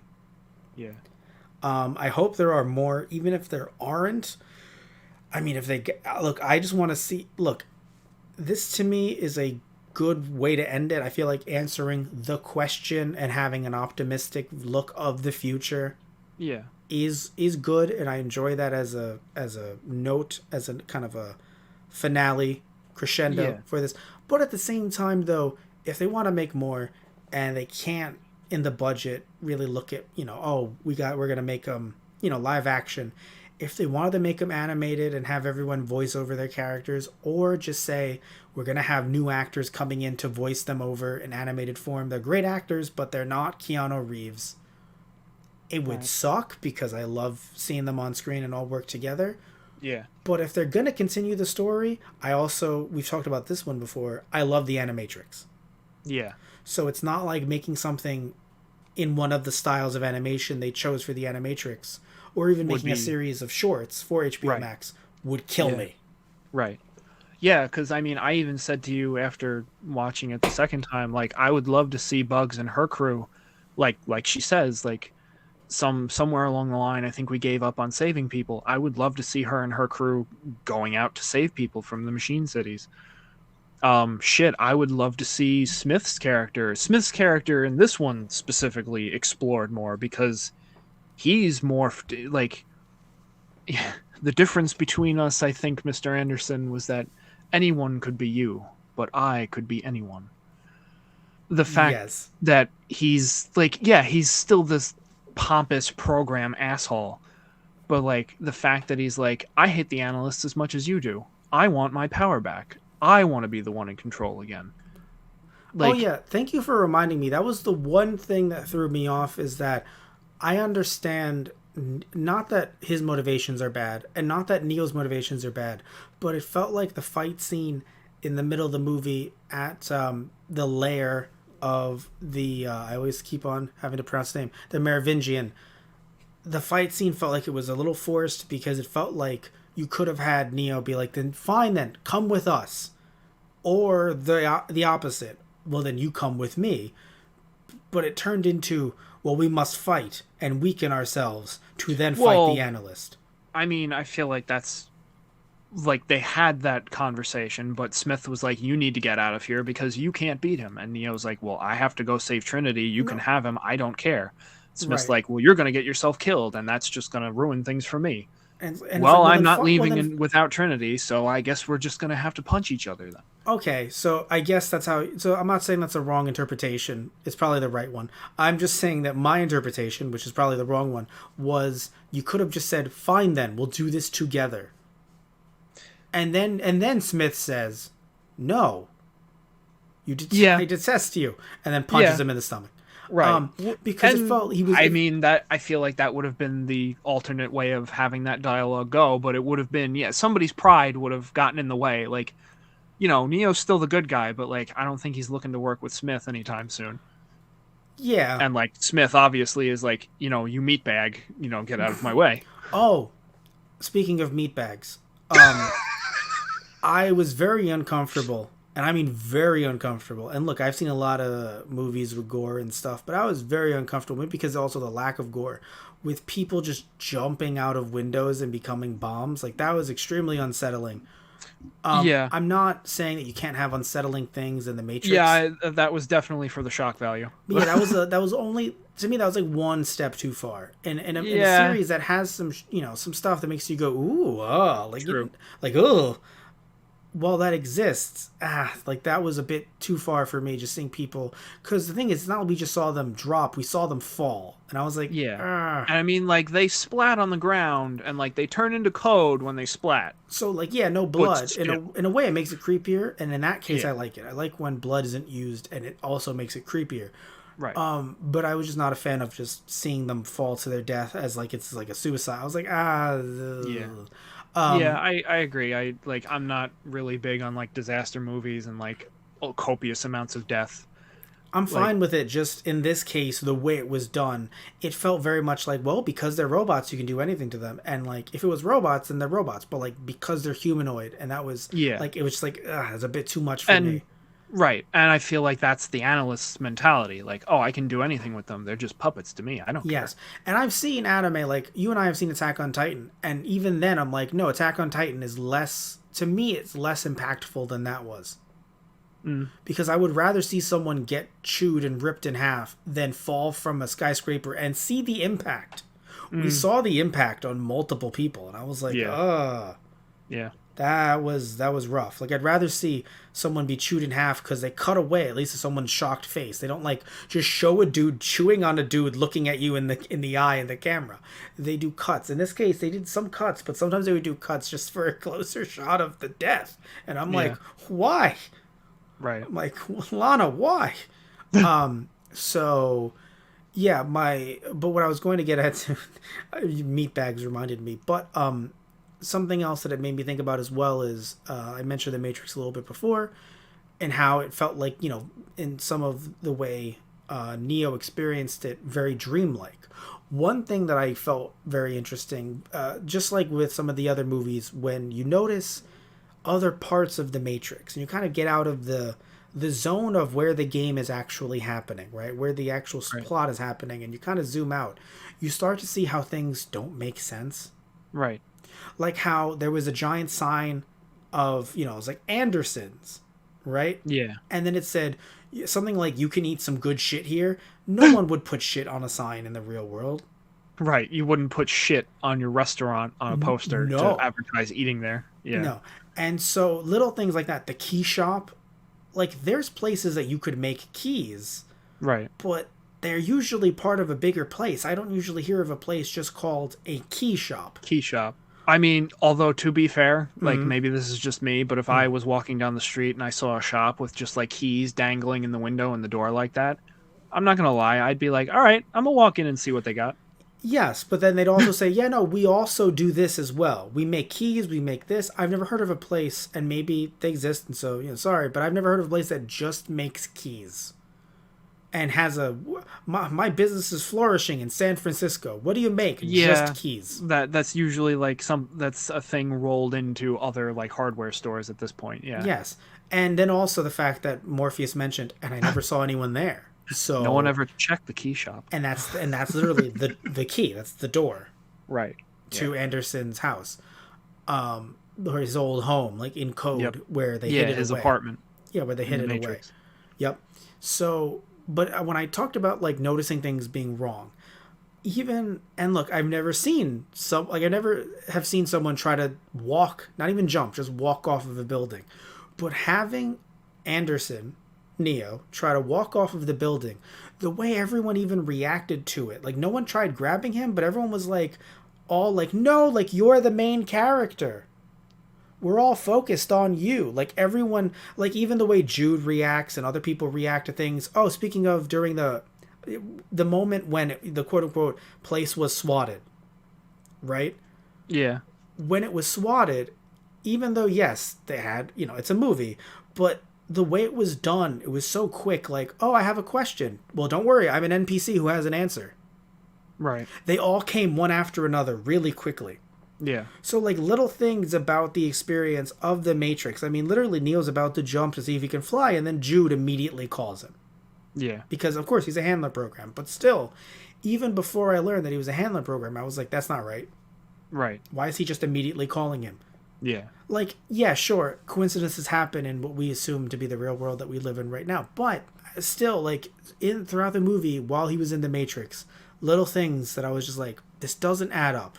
Yeah. I hope there are more, even if there aren't. If they get, look, I just want to see, this to me is a good way to end it. I feel like answering the question and having an optimistic look of the future is good, and I enjoy that as a note, as a kind of a finale crescendo for this. But at the same time, though, if they want to make more and they can't in the budget really look at, oh, we're going to make them, live action. If they wanted to make them animated and have everyone voice over their characters, or just say we're going to have new actors coming in to voice them over in animated form. They're great actors, but they're not Keanu Reeves. It would suck because I love seeing them on screen and all work together. Yeah. But if they're going to continue the story, we've talked about this one before, I love the Animatrix. Yeah. So it's not like making something in one of the styles of animation they chose for the Animatrix, or even making a series of shorts for HBO Max would kill me. Right. Yeah, because I mean, I even said to you after watching it the second time, like, I would love to see Bugs and her crew, like she says, like, somewhere along the line, I think we gave up on saving people. I would love to see her and her crew going out to save people from the machine cities. I would love to see Smith's character in this one specifically explored more, because he's morphed, like, the difference between us, I think, Mr. Anderson, was that anyone could be you, but I could be anyone. The fact that he's like, he's still this pompous program asshole, but like the fact that he's like, I hate the analysts as much as you do. I want my power back. I want to be the one in control again. Like, oh yeah, thank you for reminding me. That was the one thing that threw me off, is that I understand not that his motivations are bad and not that Neo's motivations are bad, but it felt like the fight scene in the middle of the movie at the lair of the I always keep on having to pronounce the name, the Merovingian. The fight scene felt like it was a little forced, because it felt like you could have had Neo be like, then fine, then come with us, or the opposite, well then you come with me. But it turned into, well, we must fight and weaken ourselves to then fight the analyst. I mean, I feel like that's, like, they had that conversation, but Smith was like, you need to get out of here because you can't beat him. And Neo's like, well, I have to go save Trinity. You can have him. I don't care. Smith's like, well, you're going to get yourself killed, and that's just going to ruin things for me. And well, I'm not leaving without Trinity, so I guess we're just going to have to punch each other then. Okay, so I guess that's how... So I'm not saying that's a wrong interpretation. It's probably the right one. I'm just saying that my interpretation, which is probably the wrong one, was you could have just said, fine then, we'll do this together. And then Smith says, no. I detest you. And then punches him in the stomach. Right. Because it felt he was... I mean, that I feel like that would have been the alternate way of having that dialogue go, but it would have been, somebody's pride would have gotten in the way. Like, Neo's still the good guy, but, like, I don't think he's looking to work with Smith anytime soon. Yeah. And, like, Smith obviously is like, you meatbag, get out of my way. Oh, speaking of meatbags, I was very uncomfortable. And I mean very uncomfortable. And look, I've seen a lot of movies with gore and stuff, but I was very uncomfortable, maybe because also the lack of gore, with people just jumping out of windows and becoming bombs. Like, that was extremely unsettling. I'm not saying that you can't have unsettling things in the Matrix. Yeah, that was definitely for the shock value. But yeah, that was only, to me, that was like one step too far. In a series that has some, some stuff that makes you go, ooh, oh. While that exists, like, that was a bit too far for me, just seeing people, because the thing is, it's not like we just saw them drop, we saw them fall, and I was like, and I mean, like, they splat on the ground, and, like, they turn into code when they splat. So, like, no blood. In a way, it makes it creepier, and in that case, I like it. I like when blood isn't used, and it also makes it creepier. Right. But I was just not a fan of just seeing them fall to their death as, like, it's like a suicide. I was like, I agree. I'm not really big on, like, disaster movies and, like, copious amounts of death. I'm fine with it. Just in this case, the way it was done, it felt very much like, well, because they're robots, you can do anything to them. And, like, if it was robots, then they're robots. But, like, because they're humanoid, and that was like, it was just like, it's a bit too much for me. Right, and I feel like that's the analyst's mentality. Like, oh, I can do anything with them. They're just puppets to me. I don't care. Yes, and I've seen anime, like, you and I have seen Attack on Titan, and even then I'm like, no, Attack on Titan is less, to me, it's less impactful than that was. Because I would rather see someone get chewed and ripped in half than fall from a skyscraper and see the impact. We saw the impact on multiple people, and I was like, Yeah. That was rough. Like I'd rather see someone be chewed in half because they cut away at least to someone's shocked face. They don't like just show a dude chewing on a dude looking at you in the eye in the camera. They do cuts. In this case, they did some cuts, but sometimes they would do cuts just for a closer shot of the death. And I'm like, Yeah. why? Right. I'm like, Lana, why? So yeah, but what I was going to get at meat bags reminded me, but something else that it made me think about as well is I mentioned the Matrix a little bit before, and how it felt like, in some of the way Neo experienced it, very dreamlike. One thing that I felt very interesting, just like with some of the other movies, when you notice other parts of the Matrix and you kind of get out of the zone of where the game is actually happening, right? Where the actual Right. plot is happening, and you kind of zoom out, you start to see how things don't make sense. Right. Like how there was a giant sign of, it was like Anderson's, right? Yeah. And then it said something like, you can eat some good shit here. No one would put shit on a sign in the real world. Right. You wouldn't put shit on your restaurant on a poster No. to advertise eating there. Yeah. No. And so little things like that, the key shop, like there's places that you could make keys, Right. but they're usually part of a bigger place. I don't usually hear of a place just called a key shop. Key shop. I mean, although to be fair, like maybe this is just me, but if I was walking down the street and I saw a shop with just like keys dangling in the window and the door like that, I'm not gonna lie, I'd be like, all right, I'm gonna walk in and see what they got. Yes, but then they'd also say, yeah, no, we also do this as well. We make keys, we make this. I've never heard of a place, and maybe they exist, and so, sorry, but I've never heard of a place that just makes keys and has my business is flourishing in San Francisco. What do you make? Yeah, Just keys. that's usually like that's a thing rolled into other like hardware stores at this point. Yeah. Yes. And then also the fact that Morpheus mentioned, and I never saw anyone there. So No one ever checked the key shop. and that's literally the key. That's the door Right. to Anderson's house, or his old home, like in code, Yep. where they Yeah, hid it his away. apartment Yeah, where they hid in the it away. Matrix. Yep. So, but when I talked about like noticing things being wrong, and look, I've never seen I never have seen someone try to walk, not even jump, just walk off of a building. But having Anderson, Neo, try to walk off of the building, the way everyone even reacted to it, like no one tried grabbing him, but everyone was like, all like, no, like you're the main character. We're all focused on you. Like everyone, like even the way Jude reacts and other people react to things. Oh, speaking of, during the moment when the quote unquote place was swatted, right? Yeah. When it was swatted, even though yes, they had, it's a movie, but the way it was done, it was so quick. Like, oh, I have a question. Well, don't worry, I'm an NPC who has an answer. Right. They all came one after another really quickly. Yeah. So, like, little things about the experience of the Matrix. I mean, literally, Neo's about to jump to see if he can fly, and then Jude immediately calls him. Yeah. Because, of course, he's a handler program. But still, even before I learned that he was a handler program, I was like, that's not right. Right. Why is he just immediately calling him? Yeah. Like, yeah, sure, coincidences happen in what we assume to be the real world that we live in right now. But still, like, throughout the movie, while he was in the Matrix, little things that I was just like, this doesn't add up.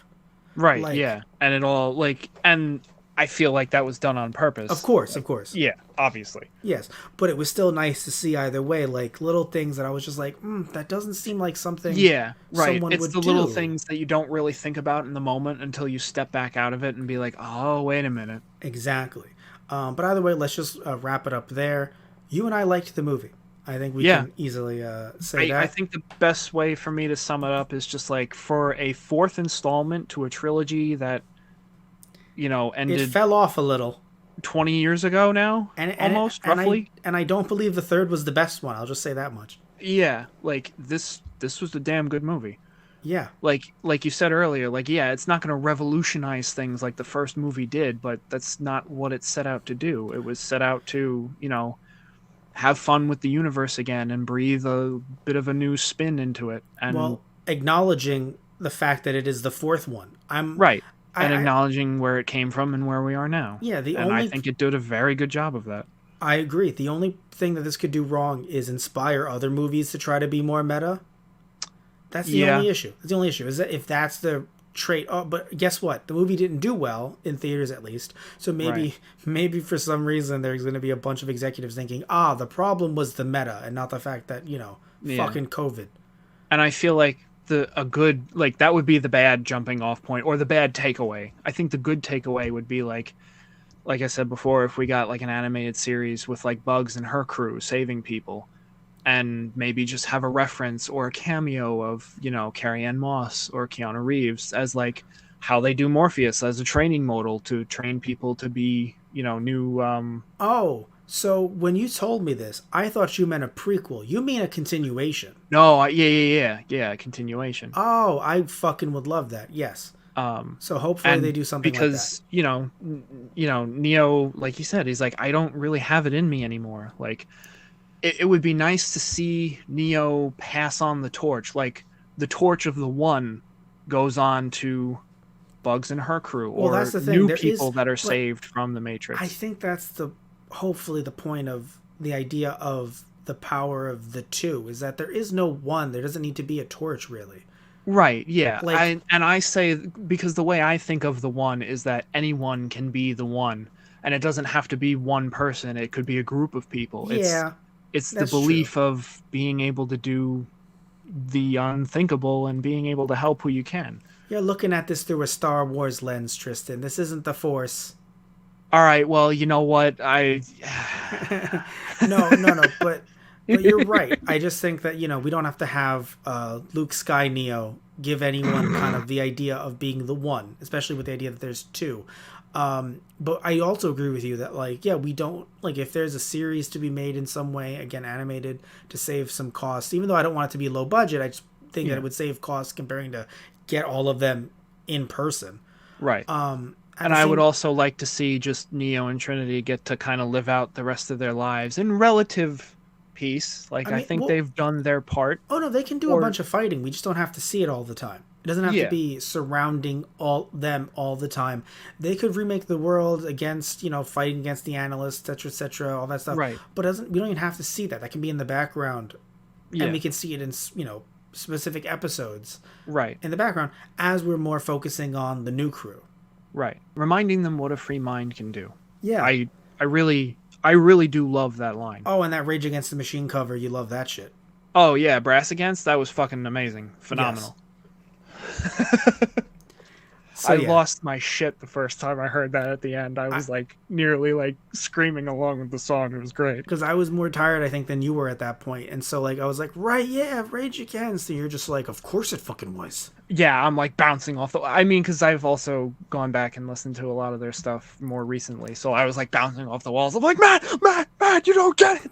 Right. Like, yeah. And it all and I feel like that was done on purpose. Of course. Yeah. Obviously. Yes, but it was still nice to see either way, like little things that I was just like, that doesn't seem like something. Yeah. Right. Someone It's would the little do. things that you don't really think about in the moment until you step back out of it and be like, oh, wait a minute. Exactly. But either way, let's just wrap it up there. You and I liked the movie. I think we Yeah. can easily say that. I think the best way for me to sum it up is just like for a fourth installment to a trilogy that, it ended fell off a little. 20 years ago now, almost roughly. And I don't believe the third was the best one. I'll just say that much. Yeah, like this was a damn good movie. Yeah. Like you said earlier, like yeah, it's not going to revolutionize things like the first movie did, but that's not what it set out to do. It was set out to, have fun with the universe again and breathe a bit of a new spin into it. And Well, acknowledging the fact that it is the fourth one. right. And acknowledging where it came from and where we are now. Yeah, I think it did a very good job of that. I agree. The only thing that this could do wrong is inspire other movies to try to be more meta. That's the only issue. That's the only issue. Is that if that's the trait. Oh, but guess what? The movie didn't do well in theaters, at least. So Right. maybe for some reason there's going to be a bunch of executives thinking, the problem was the meta and not the fact that Yeah. fucking COVID. And I feel like a good like that would be the bad jumping off point or the bad takeaway. I think the good takeaway would be like I said before, if we got like an animated series with like Bugs and her crew saving people, and maybe just have a reference or a cameo of Carrie Ann Moss or Keanu Reeves as like how they do Morpheus as a training modal to train people to be new. Oh, so when you told me this, I thought you meant a prequel. You mean a continuation? No, yeah, continuation. Oh, I fucking would love that. Yes. So hopefully they And do something like that. because Neo, like you said, he's like, I don't really have it in me anymore. Like it would be nice to see Neo pass on the torch. Like the torch of the One goes on to Bugs and her crew, Well, or that's the thing. new There is, people that are but saved from the I Matrix. think that's hopefully the point of the idea of the power of the two is that there is no one. There doesn't need to be a torch, really. Right, yeah. Like, I say because the way I think of the One is that anyone can be the One, and it doesn't have to be one person. It could be a group of people. yeah, It's the that's true. belief of being able to do the unthinkable and being able to help who you can. You're looking at this through a Star Wars lens, Tristan. This isn't the Force. All right, well, you know what? I No, but you're right. I just think that we don't have to have Luke Sky Neo give anyone kind of the idea of being the one, especially with the idea that there's two. But I also agree with you that we don't if there's a series to be made in some way, again animated, to save some costs. Even though I don't want it to be low budget, I just think that yeah, it would save costs comparing to get all of them in person. right. At And the I would same, also like to see just Neo and Trinity get to kind of live out the rest of their lives in relative peace. I Like I mean, think well, they've done their part. oh no, they can do a Or bunch of fighting. We just don't have to see it all the time. It doesn't have to yeah, be surrounding all the time. They could remake the world against, fighting against the analysts, etc., all that stuff. right. But we don't even have to see that. That can be in the background, and Yeah, we can see it in specific episodes right. in the background as we're more focusing on the new crew. Right. Reminding them what a free mind can do. Yeah. I I really do love that line. Oh, and that Rage Against the Machine cover, you love that shit. Oh yeah, Brass Against, that was fucking amazing. Yes. Phenomenal. So I yeah, lost my shit the first time I heard that at the end. I was like nearly like screaming along with the song. It was great. because I was more tired, I think, than you were at that point, and so I was like, right, yeah, Rage Against, and you're just like, of course it fucking was. Yeah, I'm like bouncing off the. I mean, because I've also gone back and listened to a lot of their stuff more recently, so I was like bouncing off the walls. I'm like, Matt, you don't get it.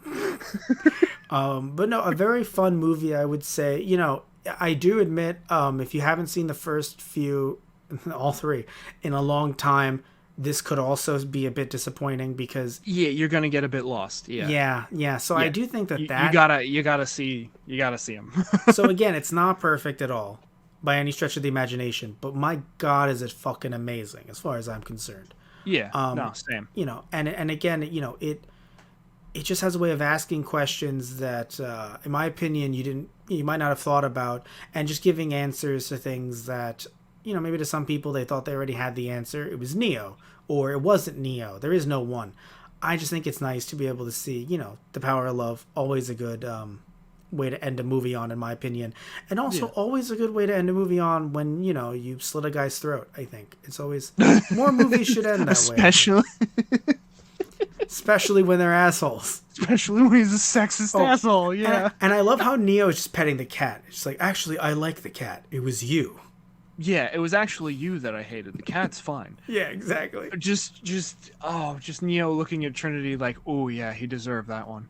But no, a very fun movie, I would say. I do admit, if you haven't seen the first few, all three, in a long time, this could also be a bit disappointing because, Yeah, you're gonna get a bit lost. Yeah, yeah. So I yeah. do think that You gotta see him. So again, it's not perfect at all by any stretch of the imagination, but my God, is it fucking amazing as far as I'm concerned. Yeah, no, same. And again, it just has a way of asking questions that, in my opinion, you might not have thought about, and just giving answers to things that, maybe to some people they thought they already had the answer. It was Neo, or it wasn't Neo. There is no one. I just think it's nice to be able to see, the power of love. Always a good way to end a movie on, in my opinion, and also Yeah. always a good way to end a movie on when you slit a guy's throat. I think it's always more movies should end that way, especially when they're assholes. Especially when he's a sexist asshole. Yeah. And I love how Neo is just petting the cat. It's like, actually, I like the cat. It was you. Yeah, it was actually you that I hated. The cat's fine. Yeah, exactly. Just Neo looking at Trinity like, oh yeah, he deserved that one.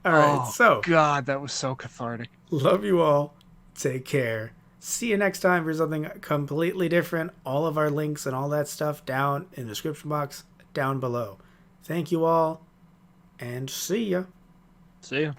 All right, Oh so God, that was so cathartic. love you all. Take care. See you next time for something completely different. All of our links and all that stuff down in the description box down below. Thank you all, and see ya. See ya.